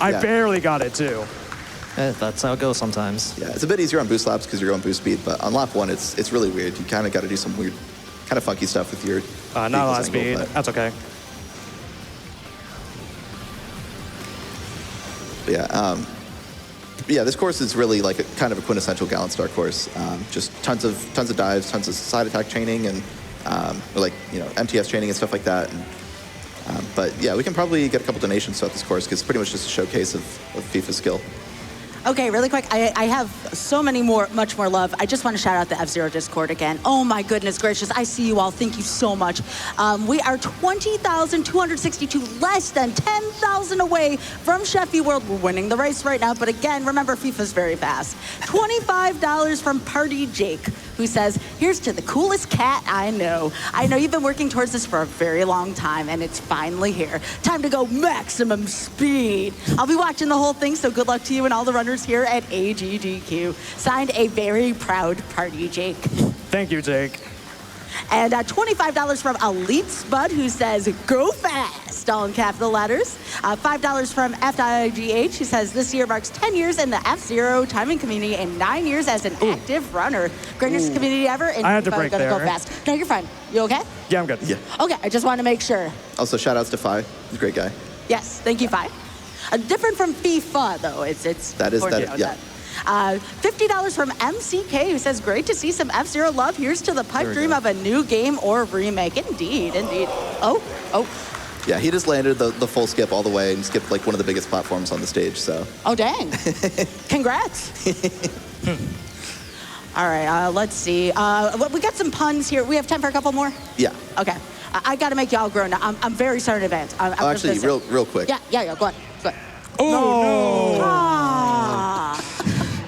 I barely got it, too. That's how it goes sometimes. Yeah, it's a bit easier on boost laps because you're going boost speed, but on lap 1, it's really weird. You kind of got to do some weird, kind of funky stuff with your not a lot of speed. That's okay. But yeah, this course is really like kind of a quintessential Gallant Star course. Just tons of dives, tons of side attack chaining, and MTS chaining and stuff like that. But yeah, we can probably get a couple donations throughout this course because it's pretty much just a showcase of FIFA skill. Okay, really quick, I have so much more love. I just want to shout out the F-Zero Discord again. Oh my goodness gracious, I see you all. Thank you so much. We are 20,262, less than 10,000 away from Sheffield World. We're winning the race right now, but again, remember, FIFA's very fast. $25 from Party Jake, who says, here's to the coolest cat I know. I know you've been working towards this for a very long time, and it's finally here. Time to go maximum speed. I'll be watching the whole thing, so good luck to you and all the runners here at AGDQ. Signed, a very proud Party Jake. Thank you, Jake. And $25 from Elite Spud, who says, go fast, all in capital letters. $5 from FifanGX, who says, this year marks 10 years in the F-Zero timing community and 9 years as an active runner. Greatest community ever. And I had to break there. Go fast. No, you're fine. You okay? Yeah, I'm good. Yeah. Okay, I just want to make sure. Also, shout outs to Fi. He's a great guy. Yes, thank you, Fi. Different from FIFA, though. It's yeah. $50 from MCK, who says, great to see some F-Zero love. Here's to the pipe dream of a new game or remake. Indeed. Oh. Yeah, he just landed the full skip all the way and skipped like one of the biggest platforms on the stage, so. Oh, dang. Congrats. All right, let's see. We got some puns here. We have time for a couple more? Yeah. Okay. I got to make y'all grown now. I'm very sorry in advance. Actually, real quick. Yeah, go on. Oh,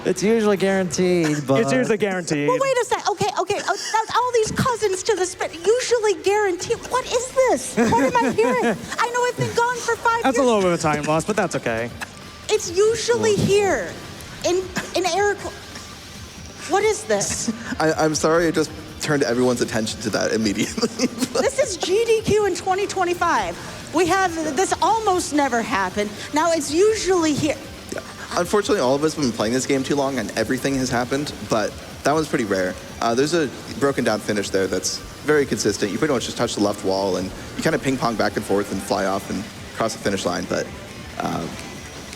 no. It's usually guaranteed, but It's usually guaranteed. Well, wait a sec. Okay. All these cousins to the spin, usually guaranteed. What is this? What am I hearing? I know I've been gone for 5 That's years. a little bit of a time loss, but that's okay. It's usually here in Eric. What is this? I'm sorry, I just turned everyone's attention to that immediately. This is GDQ in 2025. We have this almost never happened. Now it's usually here. Yeah. Unfortunately, all of us have been playing this game too long and everything has happened, but that one's pretty rare. There's a broken down finish there that's very consistent. You pretty much just touch the left wall and you kind of ping pong back and forth and fly off and cross the finish line, but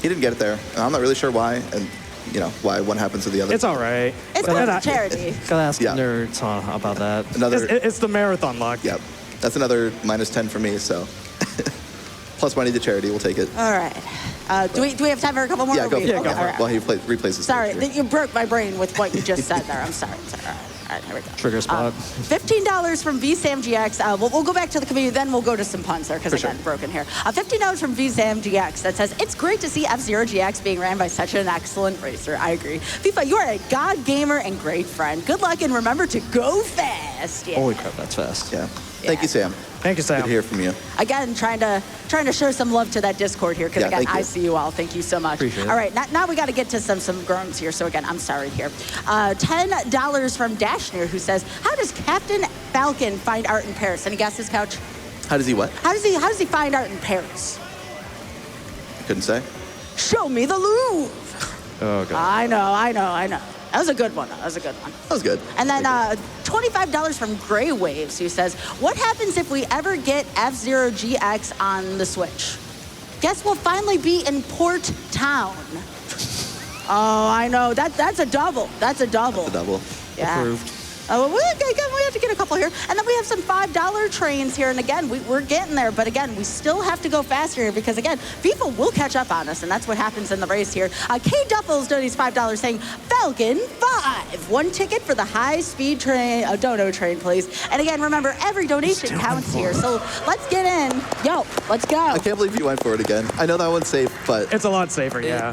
he didn't get it there. And I'm not really sure why, and why one happens to the other. It's all right. It's going to charity. gotta ask Yeah. nerds about that. It's the marathon luck. Yep. That's another -10 for me, so. Plus money to charity, we'll take it. All right. Do we have time for a couple more? Yeah, go for it. Okay, all right. While he replays his Sorry, stage here. you broke my brain with what you just said there. I'm sorry. All right, here we go. Trigger spot. $15 from FifanGX. We'll go back to the community, then we'll go to some puns there, because For again, sure. broken here. $15 from FifanGX that says, it's great to see F-Zero GX being ran by such an excellent racer. I agree. FIFA, you are a god gamer and great friend. Good luck, and remember to go fast. Yeah. Holy crap, that's fast. Yeah. Thank you, Sam. Thank you, Sam. Good to hear from you. Again, trying to show some love to that Discord here, because Yeah, again, thank you. I see you all. Thank you so much. Appreciate it. All right, now we got to get to some groans here. So again, I'm sorry here. $10 from Dashner, who says, how does Captain Falcon find art in Paris? Any guesses, Couch? How does he what? How does he find art in Paris? Couldn't say. Show me the Louvre. Oh, God. I know. That was a good one. That was good. And then $25 from Grey Waves, who says, what happens if we ever get F-Zero GX on the Switch? Guess we'll finally be in Port Town. Oh, I know. That's a double. The double. Yeah. Approved. Oh, we have to get a couple here. And then we have some $5 trains here. And again, we're getting there. But again, we still have to go faster here because, again, FIFA will catch up on us. And that's what happens in the race here. K. Duffels donates $5 saying, Falcon 5. 1 ticket for the high-speed train, dono train, please. And again, remember, every donation counts here. So let's get in. Yo, let's go. I can't believe you went for it again. I know that one's safe, but It's a lot safer, yeah.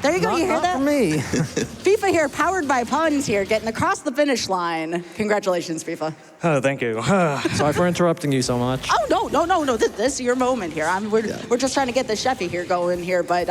There you go. You hear Not that? for me. FIFA here, powered by puns here, getting across the finish line. Congratulations, FIFA. Oh, thank you. Sorry for interrupting you so much. Oh, no. This is your moment here. We're just trying to get the Sheffy here going here, but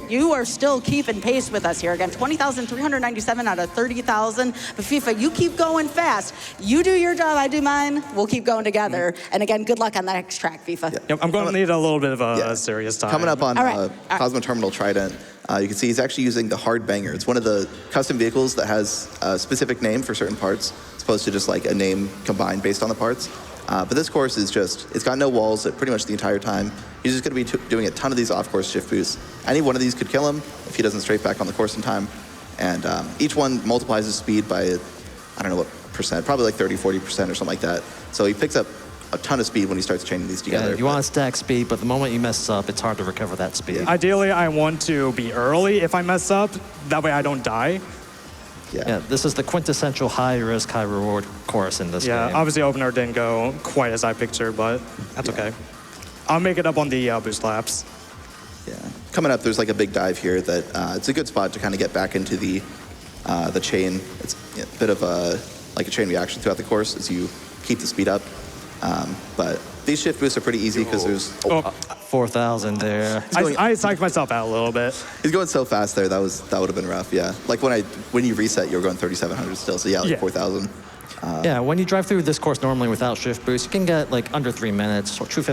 you are still keeping pace with us here. Again, 20,397 out of 30,000. But FIFA, you keep going fast. You do your job, I do mine. We'll keep going together. And again, good luck on that next track, FIFA. Yeah. Yep, I'm going to need a little bit of a serious time. coming up on All right. Cosmo Terminal Trident, you can see he's actually using the Hard Banger. It's one of the custom vehicles that has a specific name for certain parts, as opposed to just like a name combined based on the parts. But this course is it's got no walls pretty much the entire time. He's just going to be doing a ton of these off-course shift boosts. Any one of these could kill him if he doesn't straight back on the course in time. And each one multiplies his speed by, I don't know what percent, probably like 30, 40% or something like that. So he picks up a ton of speed when he starts chaining these together. Yeah, you want to stack speed, but the moment you mess up, it's hard to recover that speed. Ideally, I want to be early if I mess up. That way I don't die. Yeah, this is the quintessential high-risk, high-reward course in this Yeah, game. obviously opener didn't go quite as I pictured, but that's okay. I'll make it up on the boost laps. Yeah. Coming up, there's like a big dive here that it's a good spot to kind of get back into the chain. It's a bit of a chain reaction throughout the course as you keep the speed up. But these shift boosts are pretty easy because there's... 4,000 there. I psyched myself out a little bit. He's going so fast there, that would have been rough, yeah. Like when you reset, you were going 3,700 still, so yeah, 4,000. Yeah, when you drive through this course normally without shift boost, you can get like under 3 minutes, or 2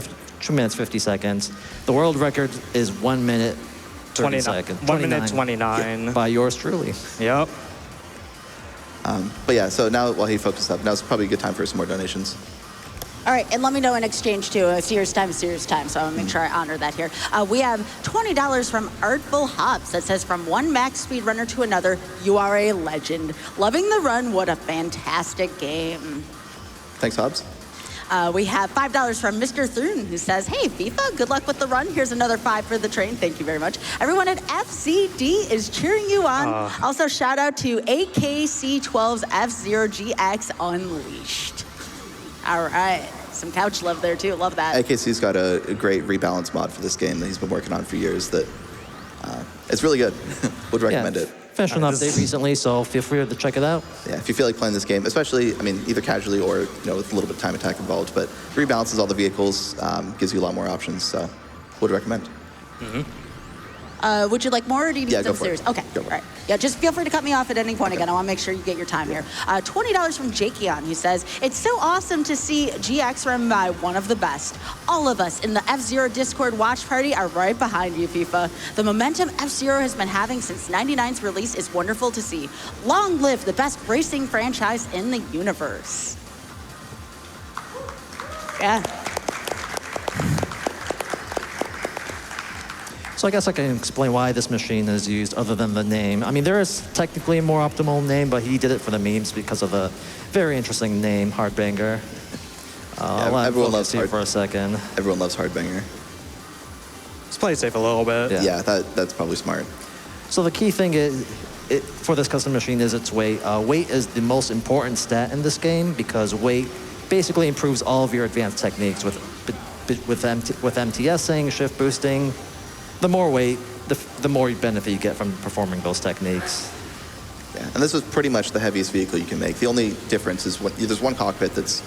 minutes, 50 seconds. The world record is 1 minute, 30 seconds. 1 minute 29. By yours truly. Yep. But yeah, so now while he focused up, now's probably a good time for some more donations. All right, and let me know in exchange, too. Serious time, so I'll make sure I honor that here. We have $20 from Artful Hops that says, from one max speed runner to another, you are a legend. Loving the run, what a fantastic game. Thanks, Hobbs. We have $5 from Mr. Thurn, who says, hey, FIFA, good luck with the run. Here's another 5 for the train. Thank you very much. Everyone at FCD is cheering you on. Also, shout out to AKC12's F-Zero GX Unleashed. All right. Some couch love there, too. Love that. AKC's got a great rebalance mod for this game that he's been working on for years that it's really good. Would recommend it. finished an update recently, so feel free to check it out. Yeah, if you feel like playing this game, especially, I mean, either casually or with a little bit of time attack involved, but rebalances all the vehicles, gives you a lot more options, so would recommend. Would you like more, or do you need Yeah, go some for it. serious? Okay, Go for it. all right. Yeah, just feel free to cut me off at any point. Okay. Again, I want to make sure you get your time here. $20 from Jakeon, who says, it's so awesome to see GX run by one of the best. All of us in the F-Zero Discord watch party are right behind you, FIFA. The momentum F-Zero has been having since 99's release is wonderful to see. Long live the best racing franchise in the universe. Yeah. So I guess I can explain why this machine is used other than the name. I mean, there is technically a more optimal name, but he did it for the memes because of the very interesting name, Hardbanger. Everyone loves you for a second. Everyone loves Hardbanger. Just play it safe a little bit. Yeah. Yeah, that's probably smart. So the key thing is, for this custom machine is its weight. Weight is the most important stat in this game because weight basically improves all of your advanced techniques with MTSing, shift boosting. The more weight, the more benefit you get from performing those techniques. Yeah, and this is pretty much the heaviest vehicle you can make. The only difference is there's one cockpit that's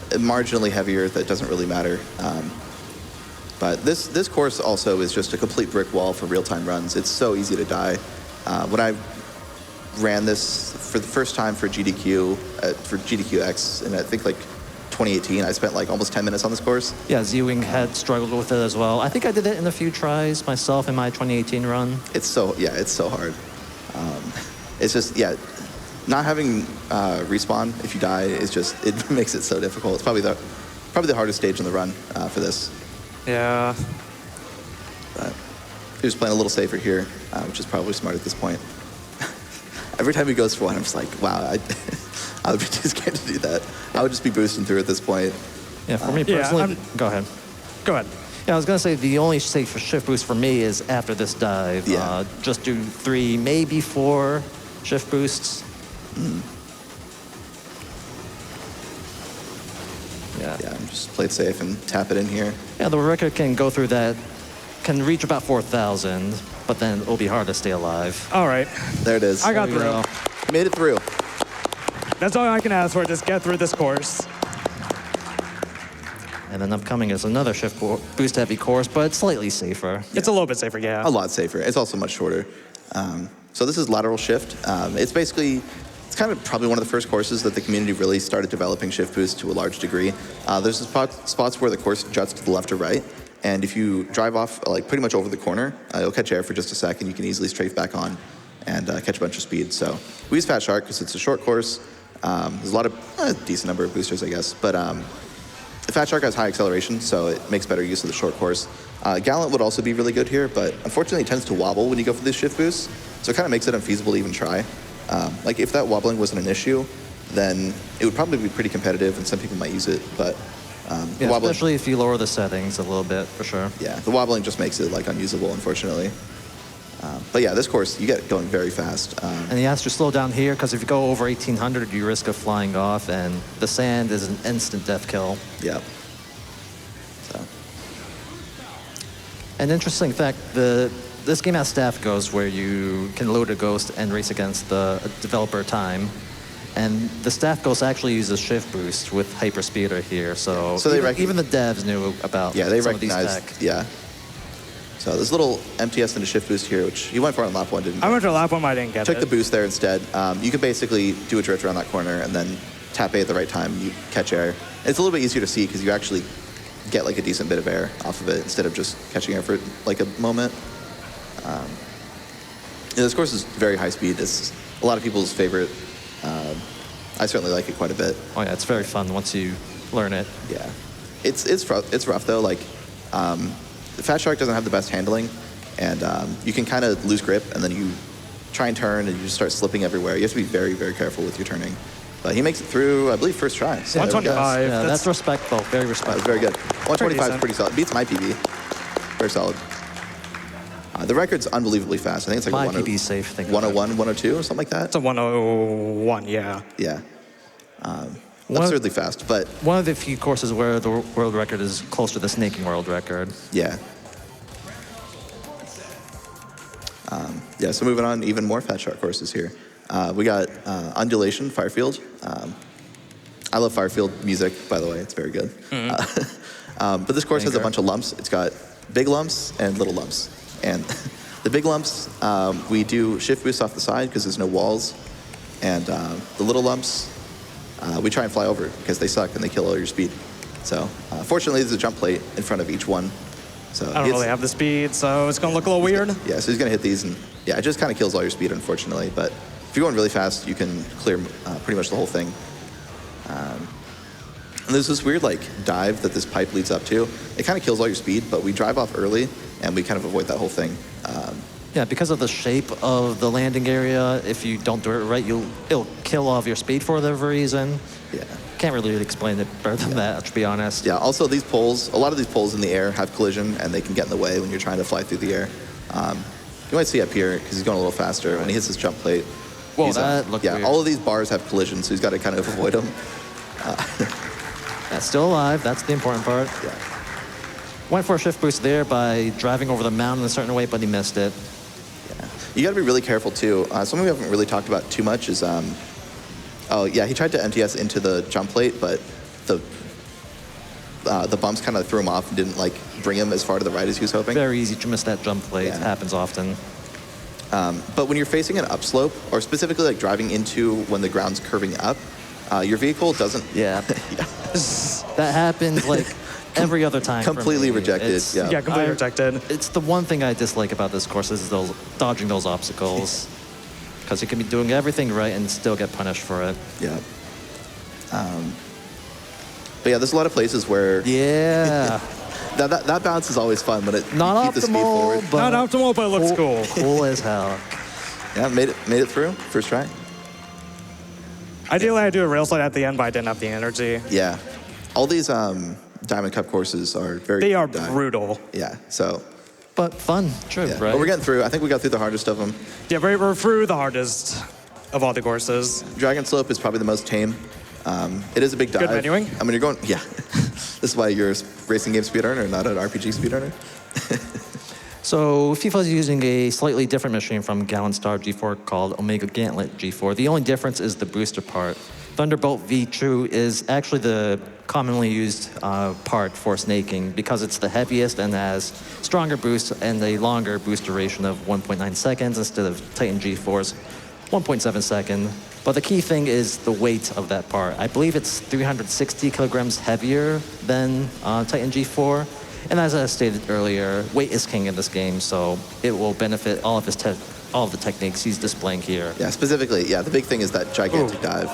marginally heavier that doesn't really matter. But this course also is just a complete brick wall for real-time runs. It's so easy to die. When I ran this for the first time for GDQX, and I think like 2018, I spent like almost 10 minutes on this course. Yeah, Z-Wing had struggled with it as well. I think I did it in a few tries myself in my 2018 run. It's so hard. It's just, not having respawn if you die is just, it makes it so difficult. It's probably the hardest stage in the run for this. Yeah. But he was playing a little safer here, which is probably smart at this point. Every time he goes for one, I'm just like, wow, I would be too scared to do that. I would just be boosting through at this point. Yeah, for me personally, go ahead. Go ahead. Yeah, I was gonna say the only safe shift boost for me is after this dive. Yeah. Just do 3, maybe 4 shift boosts. Yeah. Yeah, just play it safe and tap it in here. Yeah, the record can go through that, can reach about 4,000, but then it'll be hard to stay alive. All right. There it is. I got There we through. go. Made it through. That's all I can ask for, just get through this course. And then upcoming is another shift boost heavy course, but it's slightly safer. It's a little bit safer, yeah. A lot safer. It's also much shorter. So this is lateral shift. It's kind of probably one of the first courses that the community really started developing shift boost to a large degree. There's spots where the course juts to the left or right, and if you drive off like pretty much over the corner, you'll catch air for just a second. You can easily strafe back on and catch a bunch of speed. So we use Fat Shark because it's a short course. There's a lot of decent number of boosters, I guess, but the Fat Shark has high acceleration, so it makes better use of the short course. Gallant would also be really good here, but unfortunately it tends to wobble when you go for these shift boosts, so it kind of makes it unfeasible to even try. Like if that wobbling wasn't an issue, then it would probably be pretty competitive and some people might use it, but the Yeah, wobbling, especially if you lower the settings a little bit, for sure. yeah, the wobbling just makes it like unusable, unfortunately. But yeah, this course, you get going very fast. And he has to slow down here, because if you go over 1,800, you risk of flying off, and the sand is an instant death kill. Yeah. So, An interesting fact, this game has staff ghosts where you can load a ghost and race against the developer time. And the staff ghost actually uses shift boost with hyperspeeder here, so even the devs knew about they some of these recognized, tech. yeah. So there's a little MTS and a shift boost here, which you went for on lap 1, didn't you? I went to lap 1, but I didn't get Took it. the boost there instead. You can basically do a drift around that corner and then tap A at the right time. You catch air. It's a little bit easier to see because you actually get like a decent bit of air off of it instead of just catching air for like a moment. This course is very high speed. It's a lot of people's favorite. I certainly like it quite a bit. Oh yeah, it's very fun once you learn it. Yeah, it's rough though. Like the Fat Shark doesn't have the best handling, and you can kind of lose grip, and then you try and turn, and you just start slipping everywhere. You have to be very, very careful with your turning. But he makes it through, I believe, first try. So 125. Yeah, that's respectful, very that was respectful. very good. 125 is decent. pretty solid. Beats my PB. Very solid. The record's unbelievably fast. I think it's like My PB is safe, think about 101, 102, or something like that. It's a 101, yeah. Yeah. One- Absurdly fast, but One of the few courses where the world record is close to the snaking world record. yeah. Yeah, so moving on, even more fat shark courses here. We got Undulation, Firefield. I love Firefield music, by the way. It's very good. But this course has a bunch of lumps. It's got big lumps and little lumps. And the big lumps, we do shift boost off the side because there's no walls. And the little lumps, we try and fly over because they suck and they kill all your speed. So fortunately, there's a jump plate in front of each one. So I don't really have the speed, so it's going to look a little weird. Yeah, so he's going to hit these, and yeah, it just kind of kills all your speed, unfortunately. But if you're going really fast, you can clear pretty much the whole thing. And there's this weird like dive that this pipe leads up to. It kind of kills all your speed, but we drive off early, and we kind of avoid that whole thing. Yeah, because of the shape of the landing area, if you don't do it right, it'll kill all of your speed for whatever reason. Yeah. Can't really explain it better than that, to be honest. Yeah, also these poles, a lot of these poles in the air have collision, and they can get in the way when you're trying to fly through the air. You might see up here, because he's going a little faster. When he hits his jump plate, Whoa, that looked weird. All of these bars have collision, so he's got to kind of avoid them. That's still alive. That's the important part. Yeah. Went for a shift boost there by driving over the mountain a certain way, but he missed it. Yeah. You got to be really careful, too. Something we haven't really talked about too much is, oh, yeah, he tried to MTS into the jump plate, but the bumps kind of threw him off and didn't, like, bring him as far to the right as he was hoping. Very easy to miss that jump plate. Yeah. It happens often. But when you're facing an upslope, or specifically, like, driving into when the ground's curving up, your vehicle doesn't... Yeah. Yeah. That happens, like, every other time. Completely rejected. Yeah, completely rejected. It's the one thing I dislike about this course is dodging those obstacles. Because you can be doing everything right and still get punished for it. Yeah. But yeah, there's a lot of places where... Yeah. that bounce is always fun when it Not keep the speed optimal, forward. but... Not optimal, but it looks cool. Cool as hell. Yeah, made it through. First try. Ideally, I do a rail slide at the end, but I didn't have the energy. Yeah. All these Diamond Cup courses are very... They are brutal. Yeah, so... But fun, true, Yeah. right? But we're getting through. I think we got through the hardest of them. Yeah, we're through the hardest of all the courses. Dragon Slope is probably the most tame. It is a big dive. Good menuing? I mean, you're going... Yeah. This is why you're a racing game speedrunner, not an RPG speedrunner. So FIFA is using a slightly different machine from Gallant Star G4 called Omega Gauntlet G4. The only difference is the booster part. Thunderbolt V True is actually the commonly used part for snaking because it's the heaviest and has stronger boost and a longer boost duration of 1.9 seconds instead of Titan G4's 1.7 second. But the key thing is the weight of that part. I believe it's 360 kilograms heavier than Titan G4. And as I stated earlier, weight is king in this game, so it will benefit all of the techniques he's displaying here. Yeah, specifically, yeah, the big thing is that gigantic dive.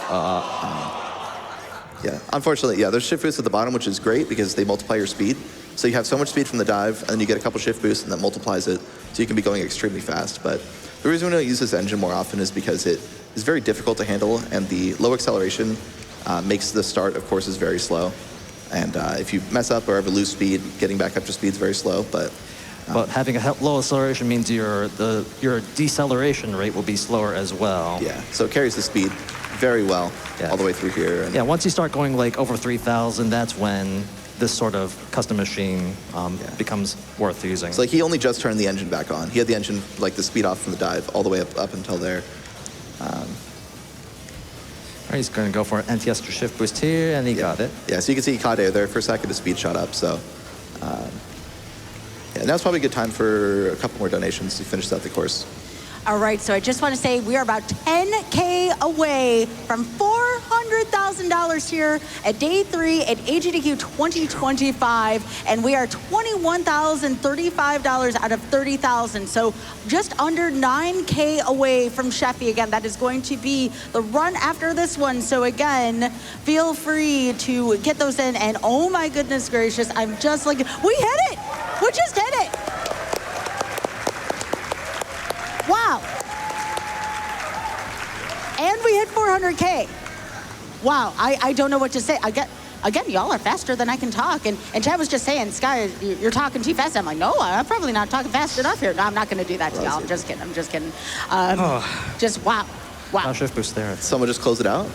Yeah, unfortunately, yeah, there's shift boosts at the bottom, which is great because they multiply your speed. So you have so much speed from the dive, and then you get a couple shift boosts, and that multiplies it, so you can be going extremely fast. But the reason we don't use this engine more often is because it is very difficult to handle, and the low acceleration makes the start of courses very slow. And if you mess up or ever lose speed, getting back up to speed is very slow. But having a low acceleration means your deceleration rate will be slower as well. yeah, so it carries the speed very well all the way through here. And Yeah, once you start going like over 3,000, that's when this sort of custom machine becomes worth using. it's like he only just turned the engine back on. He had the engine, like the speed off from the dive, all the way up until there. All right, he's going to go for an NTS to shift boost here, and he got it. Yeah, so you can see he caught air there for a second, his speed shot up. So yeah, now's probably a good time for a couple more donations to finish out the course. All right, so I just want to say we are about 10K away from $400,000 here at day 3 at AGDQ 2025, and we are $21,035 out of $30,000. So just under 9K away from Sheffy. Again, that is going to be the run after this one. So again, feel free to get those in. And oh my goodness gracious, I'm just like, we hit it. We just hit it. Wow. And we hit 400K. Wow, I don't know what to say. Again, y'all are faster than I can talk. And Chad was just saying, Sky, you're talking too fast. I'm like, no, I'm probably not talking fast enough here. No, I'm not going to do that to y'all. I'm just kidding. Just wow. Shift boost there. Someone just close it out?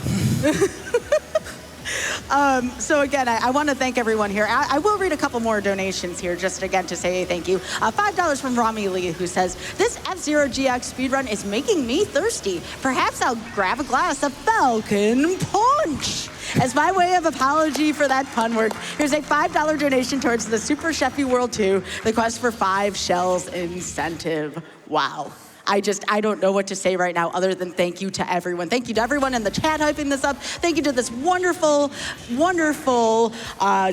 So again, I want to thank everyone here. I will read a couple more donations here just again to say thank you. $5 from Rami Lee, who says, this F-Zero GX speedrun is making me thirsty. Perhaps I'll grab a glass of Falcon Punch. As my way of apology for that pun work, here's a $5 donation towards the Super Chefy World 2, the Quest for 5 Shells incentive. Wow. I don't know what to say right now other than thank you to everyone. Thank you to everyone in the chat hyping this up. Thank you to this wonderful, wonderful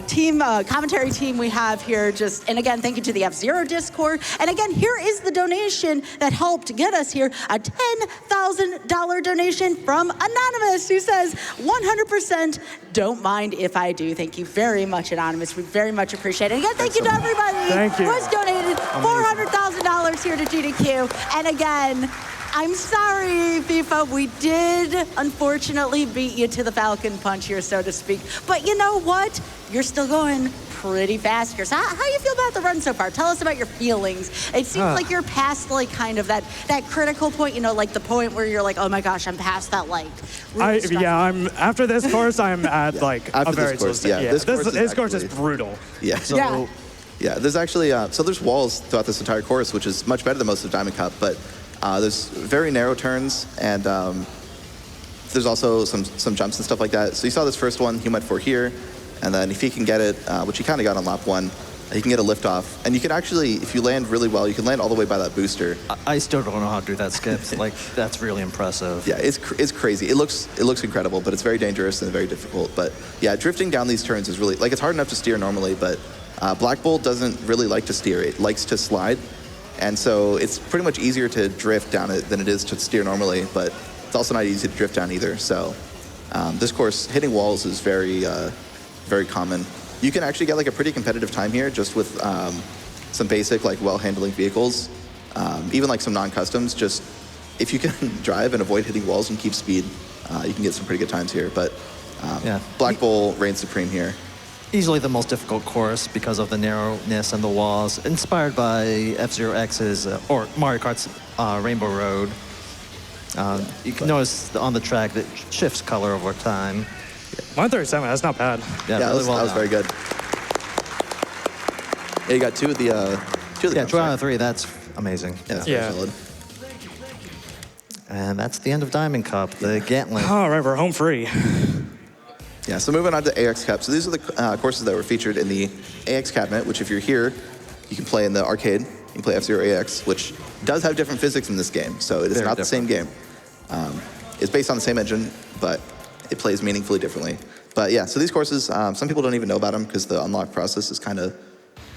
team, commentary team we have here. And again, thank you to the F-Zero Discord. And again, here is the donation that helped get us here. A $10,000 donation from Anonymous, who says, 100% don't mind if I do. Thank you very much, Anonymous. We very much appreciate it. And again, thank you to everybody Thank you. who has donated $400,000 here to GDQ. And again, I'm sorry, FIFA. We did unfortunately beat you to the Falcon Punch here, so to speak. But you know what? You're still going pretty fast here. So how do you feel about the run so far? Tell us about your feelings. It seems like you're past like kind of that critical point, you know, like the point where you're like, oh my gosh, I'm past that like. Really I'm after this course, I'm at like After a very this course, slow state. this course is actually- brutal. Yeah. Yeah. Yeah, there's actually, so there's walls throughout this entire course, which is much better than most of Diamond Cup, but there's very narrow turns, and there's also some jumps and stuff like that. So you saw this first one he went for here, and then if he can get it, which he kind of got on lap 1, he can get a lift off. And you can actually, if you land really well, you can land all the way by that booster. I still don't know how to do that, Skips. Like, that's really impressive. Yeah, it's crazy. It looks incredible, but it's very dangerous and very difficult. But yeah, drifting down these turns is really, like, it's hard enough to steer normally, but Black Bull doesn't really like to steer. It likes to slide. And so it's pretty much easier to drift down it than it is to steer normally, but it's also not easy to drift down either. So this course, hitting walls is very, very common. You can actually get like a pretty competitive time here just with some basic, like, well-handling vehicles. Even like some non-customs, just if you can drive and avoid hitting walls and keep speed, you can get some pretty good times here. But Black Bull reigns supreme here. Easily the most difficult course because of the narrowness and the walls, inspired by F-Zero X's or Mario Kart's Rainbow Road. You can notice on the track that it shifts color over time. 137, that's not bad. Yeah, that really was, well that was done. very good. Yeah, you got two of the Yeah, 2 out of 3, that's amazing. Yeah, that's Yeah. very solid. And that's the end of Diamond Cup, the Gantlet. All right, we're home free. Yeah, so moving on to AX Cup. So these are the courses that were featured in the AX cabinet, which if you're here, you can play in the arcade. You can play F-Zero AX, which does have different physics in this game. So it is Very not the same game. It's based on the same engine, but it plays meaningfully differently. But yeah, so these courses, some people don't even know about them because the unlock process is kind of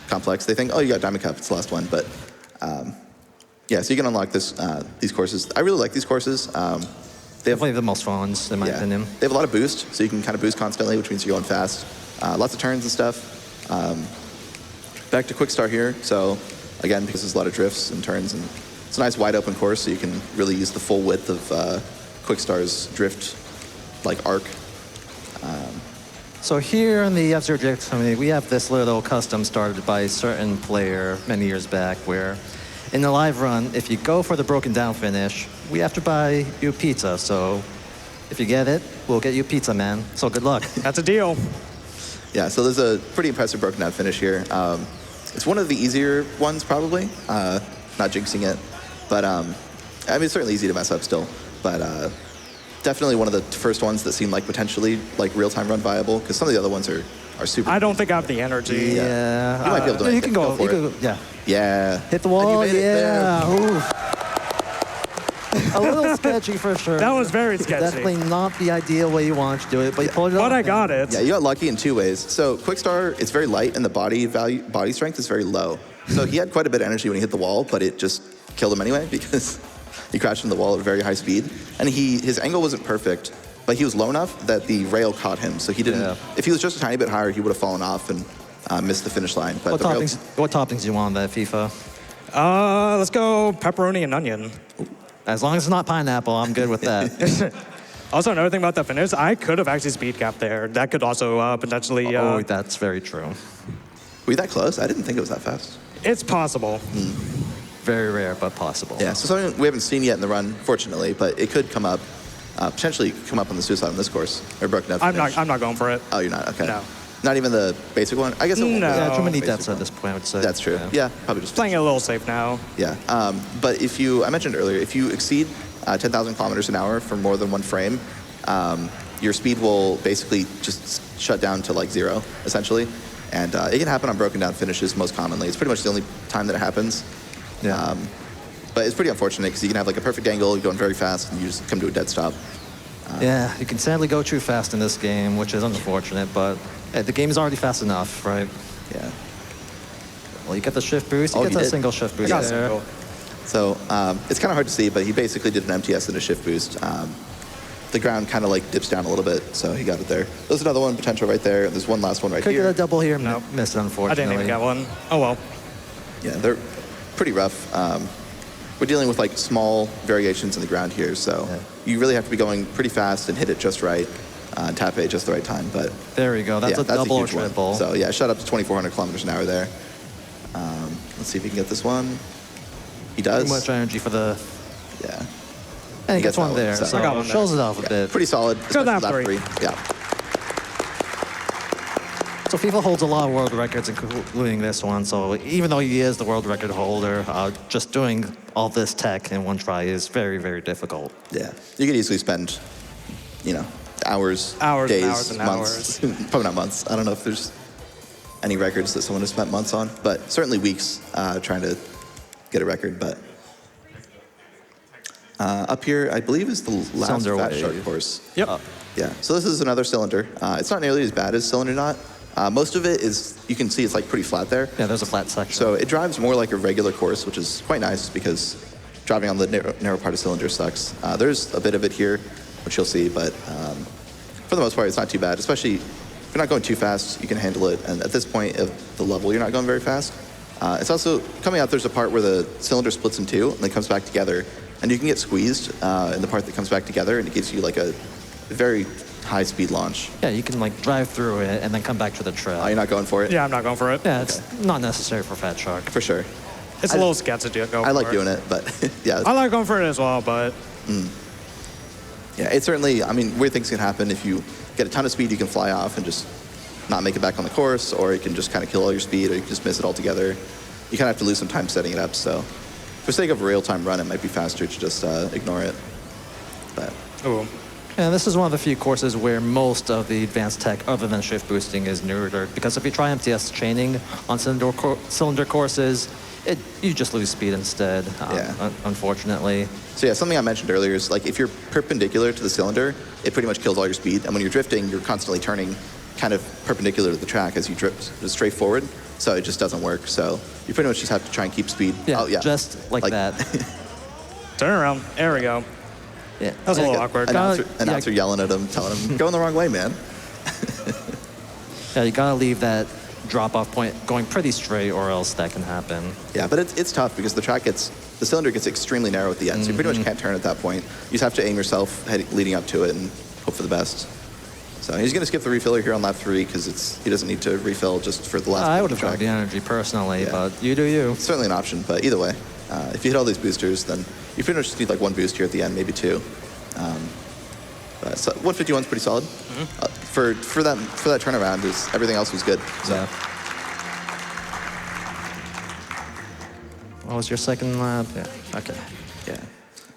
complex. They think, oh, you got Diamond Cup, it's the last one. But yeah, so you can unlock these courses. I really like these courses. They have Definitely the most fun ones, in my opinion. They have a lot of boost, so you can kind of boost constantly, which means you're going fast. Lots of turns and stuff. Back to Quick Start here. So again, because there's a lot of drifts and turns, and it's a nice wide open course, so you can really use the full width of Quick Star's drift like arc. So here in the F-Zero GX company, we have this little custom started by a certain player many years back where in the live run, if you go for the broken down finish, we have to buy you pizza. So if you get it, we'll get you pizza, man. So good luck. That's a deal. Yeah, so there's a pretty impressive broken down finish here. It's one of the easier ones, probably. Not jinxing it, but I mean, it's certainly easy to mess up still. But definitely one of the first ones that seem like potentially like real-time run viable, because some of the other ones are super. I don't think I have the energy. Yeah. You might be able to make you it. can go. for You it. can go. Yeah. Yeah. Hit the And you wall. made it there. Yeah. Oof. A little sketchy for sure. That was very sketchy. Definitely not the ideal way you want to do it, but you pulled it off. But I got it. Yeah, you got lucky in 2 ways. So Quickstar, it's very light, and the body strength is very low. So he had quite a bit of energy when he hit the wall, but it just killed him anyway because he crashed into the wall at a very high speed. And his angle wasn't perfect, but he was low enough that the rail caught him. So he didn't. Yeah. If he was just a tiny bit higher, he would have fallen off and missed the finish line. But What toppings do you want on that FIFA? Let's go pepperoni and onion. As long as it's not pineapple, I'm good with that. Also, another thing about that finish, I could have actually speed capped there. That could also potentially. Oh, that's very true. Were you that close? I didn't think it was that fast. It's possible. Very rare, but possible. Yeah, so something we haven't seen yet in the run, fortunately, but it could come up. potentially come up on the suicide on this course or broken down. I'm not going for it. Oh, you're not? Okay. No. Not even the basic one? I guess it won't be. No. Yeah, too many Basic deaths at one. this point, I would say. That's true. Yeah, probably just Playing it a little safe now. Yeah, but if I mentioned earlier, if you exceed 10,000 kilometers an hour for more than one frame, your speed will basically just shut down to like 0, essentially. And it can happen on broken down finishes most commonly. It's pretty much the only time that it happens. Yeah. But it's pretty unfortunate because you can have like a perfect angle, you're going very fast, and you just come to a dead stop. Yeah, you can sadly go too fast in this game, which is unfortunate, but hey, the game is already fast enough, right? Yeah. Well, you get the shift boost, you Oh, get you the did? single shift boost Got a there. single. So it's kind of hard to see, but he basically did an MTS and a shift boost. The ground kind of like dips down a little bit, so he got it there. There's another one potential right there. There's one last one right Could here. get a double here, Nope. missed I unfortunately. didn't even get one. Oh well. Yeah, they're pretty rough. We're dealing with like small variations in the ground here, so you really have to be going pretty fast and hit it just right, and tap it at just the right time. But There we go, that's yeah, a double or huge one. triple. So yeah, shot up to 2,400 kilometers an hour there. Let's see if he can get this one. He does. Too much energy for the... Yeah. And he gets gets one that one, there, so- so I got one there. shows it off a Yeah, bit. pretty solid. Go especially down lap three. Yeah. So FIFA holds a lot of world records, including this one. So even though he is the world record holder, just doing all this tech in one try is very, very difficult. Yeah. You could easily spend, hours, Hours and days, hours and months. Probably not months. I don't know if there's any records that someone has spent months on, but certainly weeks trying to get a record. But up here, I believe, is the last Cylinder Fat Wave. Shark course. Yep. Yeah. So this is another cylinder. It's not nearly as bad as Cylinder Knot. Most of it is, you can see it's like pretty flat there. Yeah, there's a flat section. So it drives more like a regular course, which is quite nice because driving on the narrow part of cylinder sucks. There's a bit of it here, which you'll see, but for the most part, it's not too bad. Especially if you're not going too fast, you can handle it. And at this point of the level, you're not going very fast. It's also coming out. There's a part where the cylinder splits in two and then comes back together, and you can get squeezed in the part that comes back together, and it gives you like a very high speed launch. Yeah, you can like drive through it and then come back to the trail. Oh, you're not going for it? Yeah, I'm not going for it. Yeah, it's not necessary for Fat Shark. For sure. It's a little sketchy to go I like for. doing it, but yeah. I like going for it as well, but Yeah, it's certainly, weird things can happen. If you get a ton of speed, you can fly off and just not make it back on the course, or you can just kind of kill all your speed, or you can just miss it altogether. You kind of have to lose some time setting it up, so for sake of a real-time run, it might be faster to just ignore it. But ooh. And this is one of the few courses where most of the advanced tech, other than shift boosting, is neutered. Because if you try MTS chaining on cylinder courses, you just lose speed instead, Yeah. unfortunately. so yeah, something I mentioned earlier is like if you're perpendicular to the cylinder, it pretty much kills all your speed. And when you're drifting, you're constantly turning kind of perpendicular to the track as you drift straight forward. So it just doesn't work. So you pretty much just have to try and keep speed. Yeah, Oh, yeah. just like that. Turn around. There we go. Yeah. That was a little awkward. Announcer yelling at him, telling him, going the wrong way, man. Yeah, you gotta leave that drop-off point going pretty straight, or else that can happen. Yeah, but it's tough because the cylinder gets extremely narrow at the end, so you pretty much can't turn at that point. You just have to aim yourself leading up to it and hope for the best. So he's going to skip the refiller here on lap 3 because he doesn't need to refill just for the last I bit would of have the grabbed the track. energy personally, Yeah. but you do you. It's certainly an option, but either way, if you hit all these boosters, then you pretty much just need like one boost here at the end, maybe two. But so 151 is pretty solid. For that turnaround, everything else was good. So. Yeah. What was your second lap? Yeah. Okay. Yeah.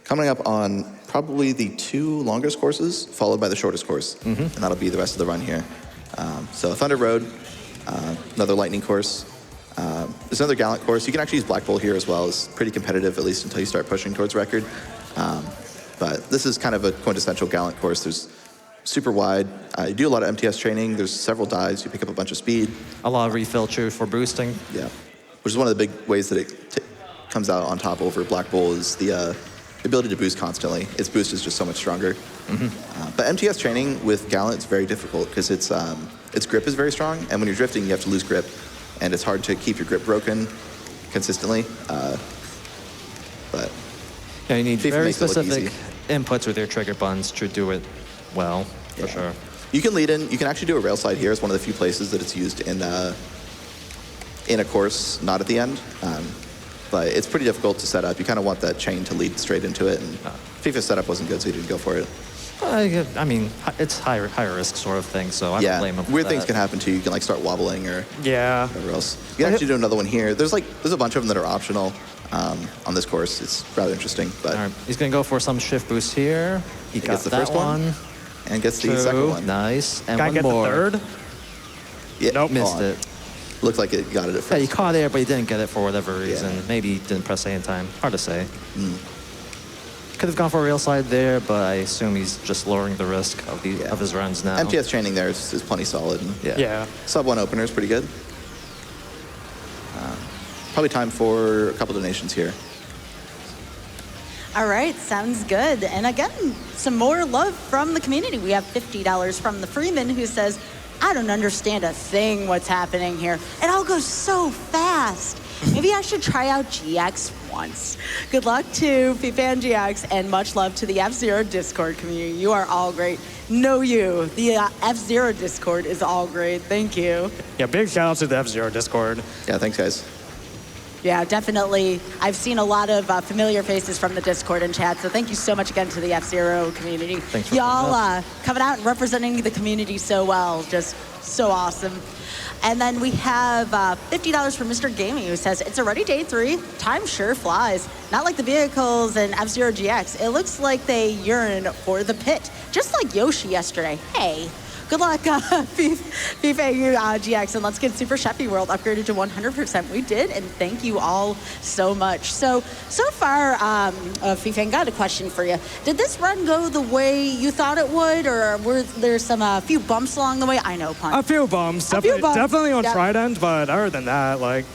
Coming up on probably the 2 longest courses, followed by the shortest course. And that'll be the rest of the run here. So Thunder Road, another lightning course. There's another Gallant course. You can actually use Black Bull here as well. It's pretty competitive, at least until you start pushing towards record. But this is kind of a quintessential Gallant course. There's super wide. You do a lot of MTS training. There's several dives. You pick up a bunch of speed. A lot of refill too for boosting. Yeah. Which is one of the big ways that it comes out on top over Black Bull is the ability to boost constantly. Its boost is just so much stronger. But MTS training with Gallant is very difficult because its grip is very strong, and when you're drifting, you have to lose grip, and it's hard to keep your grip broken consistently. But Yeah, you need FIFA very makes it look specific easy. inputs with your trigger buttons to do it well, for Yeah. sure. You can lead in. You can actually do a rail slide here. It's one of the few places that it's used in a course, not at the end. But it's pretty difficult to set up. You kind of want that chain to lead straight into it, and FIFA's setup wasn't good, so he didn't go for it. I mean, it's higher risk sort of thing, so I don't blame him for weird that. things can happen too. You can like start wobbling or Yeah. whatever else. You can actually do another one here. There's a bunch of them that are optional on this course. It's rather interesting. But All right, he's going to go for some shift boost here. He got gets the that first one and gets the True. second one. Nice. And Guy one get more. the third. Yeah, Nope. Missed hold on. it. Looked like it got it at Yeah, he first. caught it, but he didn't get it for whatever reason. Yeah. Maybe he didn't press A in time. Hard to say. Could have gone for a rail slide there, but I assume he's just lowering the risk of his runs now. MTS training there is plenty solid. And Yeah. Sub 1 opener is pretty good. Probably time for a couple donations here. All right, sounds good. And again, some more love from the community. We have $50 from the Freeman, who says, I don't understand a thing what's happening here. It all goes so fast. Maybe I should try out GX once. Good luck to FifanGX, and much love to the F-Zero Discord community. You are all great. Know you. The F-Zero Discord is all great. Thank you. Yeah, big shout out to the F-Zero Discord. Yeah, thanks guys. Yeah, definitely. I've seen a lot of familiar faces from the Discord and chat, so thank you so much again to the F-Zero community. Thanks for y'all coming out and representing the community so well. Just so awesome. And then we have $50 from Mr. Gaming, who says, it's already day 3. Time sure flies. Not like the vehicles in F-Zero GX. It looks like they yearn for the pit, just like Yoshi yesterday. Hey. Good luck, FifanGX, and let's get Super Chefy World upgraded to 100%. We did, and thank you all so much. So far, Fifang, got a question for you. Did this run go the way you thought it would, or were there some few bumps along the way? I know, Pun. A few bumps. A few bumps. Definitely on Yep. Trident, but other than that, like,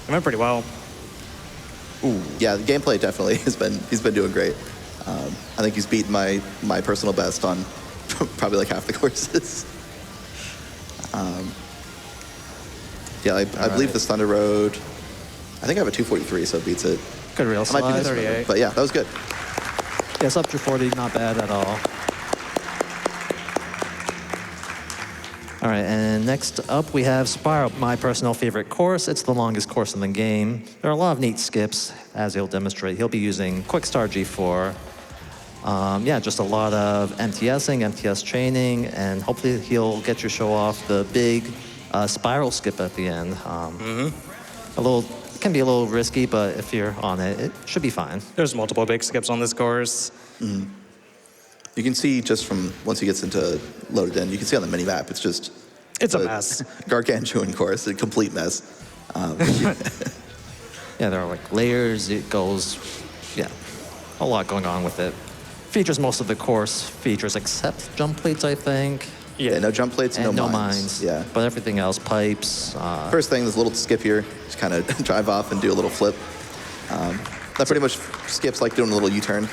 it went pretty well. Yeah, the gameplay definitely he's been doing great. I think he's beaten my personal best on probably like half the courses. I believe this Thunder Road, I think I have a 243, so it beats it. Good rail I might be slide. missing it, 38. but yeah, that was good. Yes, up to 40, not bad at all. All right, and next up we have Spiral, my personal favorite course. It's the longest course in the game. There are a lot of neat skips, as he'll demonstrate. He'll be using Quick Start G4. Yeah, just a lot of MTSing, MTS training, and hopefully he'll get you show off the big spiral skip at the end. It can be a little risky, but if you're on it, it should be fine. There's multiple big skips on this course. You can see just from once he gets into loaded in, you can see on the mini map, it's just It's a mess. gargantuan course, a complete mess. Yeah, there are like layers, it goes, yeah, a lot going on with it. Features most of the course features except jump plates, I think. Yeah, no jump plates, And no no mines. mines. Yeah. But everything else, pipes. First thing, there's a little skip here. Just kind of drive off and do a little flip. That pretty much skips like doing a little U-turn.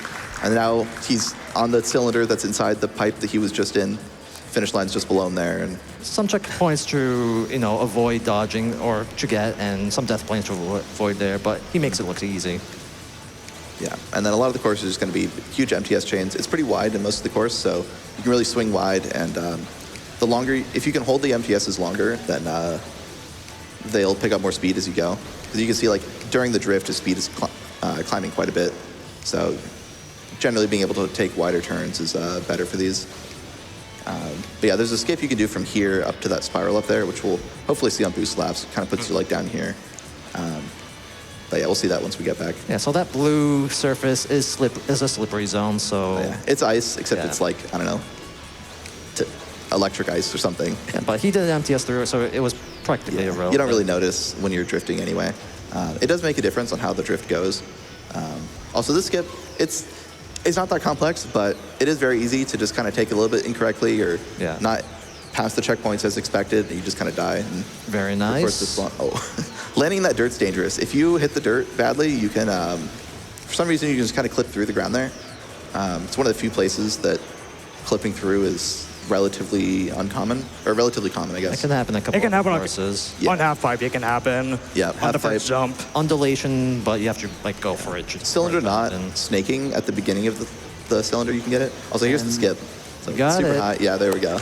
And now he's on the cylinder that's inside the pipe that he was just in. Finish line's just below him there. And Some checkpoints to, avoid dodging or to get, and some death planes to avoid there, but he makes it look easy. yeah, and then a lot of the course is just going to be huge MTS chains. It's pretty wide in most of the course, so you can really swing wide. And the longer, if you can hold the MTSs longer, then they'll pick up more speed as you go. Because you can see, like, during the drift, his speed is climbing quite a bit. So generally being able to take wider turns is better for these. But yeah, there's a skip you can do from here up to that spiral up there, which we'll hopefully see on boost laps. It kind of puts you like down here. But yeah, we'll see that once we get back. Yeah, so that blue surface is a slippery zone, so... Yeah, it's ice, except Yeah. it's like, I don't know, electric ice or something. Yeah, but he did MTS through it, so it was practically a road. You don't really notice when you're drifting anyway. It does make a difference on how the drift goes. Also, this skip, it's not that complex, but it is very easy to just kind of take a little bit incorrectly or Yeah. not pass the checkpoints as expected, and you just kind of die. And Very of nice. course, landing in that dirt's dangerous. If you hit the dirt badly, you can, for some reason, you can just kind of clip through the ground there. It's one of the few places that clipping through is relatively uncommon, or relatively common, I guess. It can happen a couple It can happen of on, courses. on half pipe. It can happen. Yeah, on the half first pipe. jump. Undulation, but you have to go for it. Cylinder Right, not and- snaking at the beginning of the cylinder, you can get it. Also, here's the And skip. So you got super it. high. Yeah, there we go.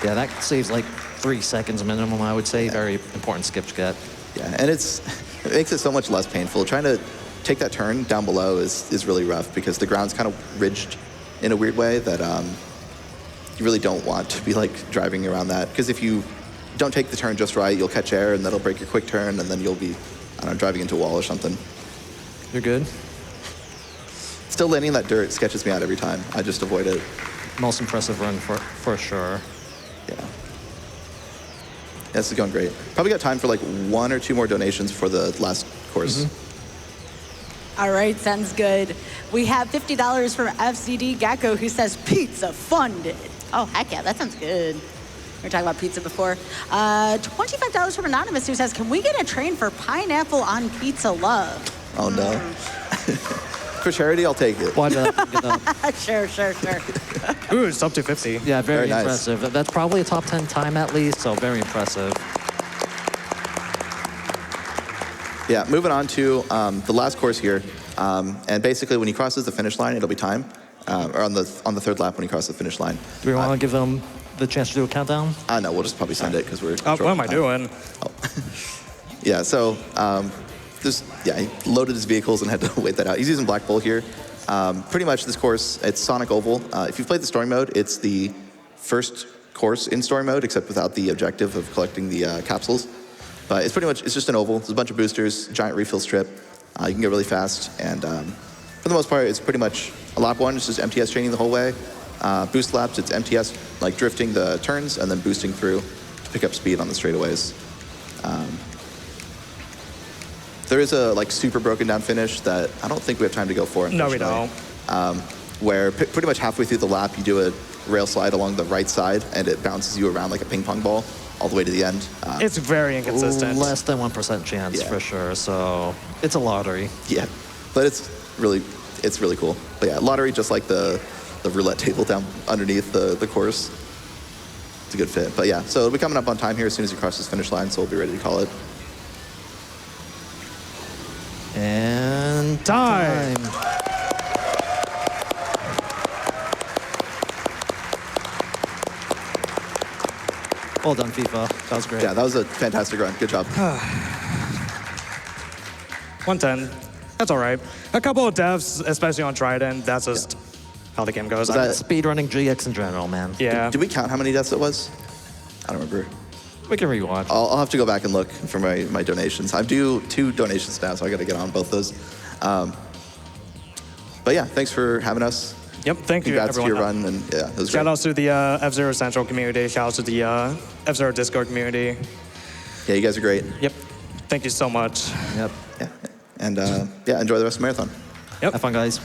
Yeah, that saves like 3 seconds minimum, I would say. Very important skip to get. Yeah, and it makes it so much less painful. Trying to take that turn down below is really rough because the ground's kind of ridged in a weird way that you really don't want to be like driving around that. Because if you don't take the turn just right, you'll catch air and that'll break your quick turn, and then you'll be, I don't know, driving into a wall or something. You're good? Still landing in that dirt sketches me out every time. I just avoid it. Most impressive run for sure. Yeah. This is going great. Probably got time for like 1 or 2 more donations for the last course. All right, sounds good. We have $50 from FCD Gecko who says pizza funded. Oh, heck yeah, that sounds good. We were talking about pizza before. $25 from Anonymous who says, can we get a train for pineapple on pizza love? Oh no. For charity, I'll take it. Why not? Pick it up? Sure. Ooh, it's up to 50. Yeah, very nice. impressive. That's probably a top 10 time at least, so very impressive. Yeah, moving on to the last course here. And basically, when he crosses the finish line, it'll be time. Or on the third lap when he crosses the finish line. Do we want to give them the chance to do a countdown? No, we'll just probably send it because we're What am I doing? Oh. Yeah, so he loaded his vehicles and had to wait that out. He's using Black Bull here. Pretty much this course, it's Sonic Oval. If you've played the story mode, it's the first course in story mode, except without the objective of collecting the capsules. But it's pretty much, it's just an oval. There's a bunch of boosters, giant refill strip. You can get really fast, and for the most part, it's pretty much a lap 1, it's just MTS chaining the whole way. Boost laps, it's MTS like drifting the turns and then boosting through to pick up speed on the straightaways. There is a like super broken down finish that I don't think we have time to go for. No, we don't. Where pretty much halfway through the lap, you do a rail slide along the right side, and it bounces you around like a ping pong ball all the way to the end. It's very inconsistent. Less than 1% chance for sure, so it's a lottery. Yeah, but it's really cool. But yeah, lottery, just like the roulette table down underneath the course. It's a good fit. But yeah, so it'll be coming up on time here as soon as he crosses the finish line, so we'll be ready to call it. And time. Well done, FIFA. That was great. Yeah, that was a fantastic run. Good job. 110. That's all right. A couple of deaths, especially on Trident. That's just how the game goes. Was that- Speedrunning GX in general, man. Yeah. Did we count how many deaths it was? I don't remember. We can rewatch. I'll have to go back and look for my donations. I do 2 donations now, so I got to get on both those. But yeah, thanks for having us. Yep, thank you, Congrats to everyone. your run, and yeah, it was Shout great. outs to the F-Zero Central community. Shout outs to the F-Zero Discord community. Yeah, you guys are great. Yep. Thank you so much. Yep. Yeah, and yeah, enjoy the rest of the marathon. Yep. Have fun, guys.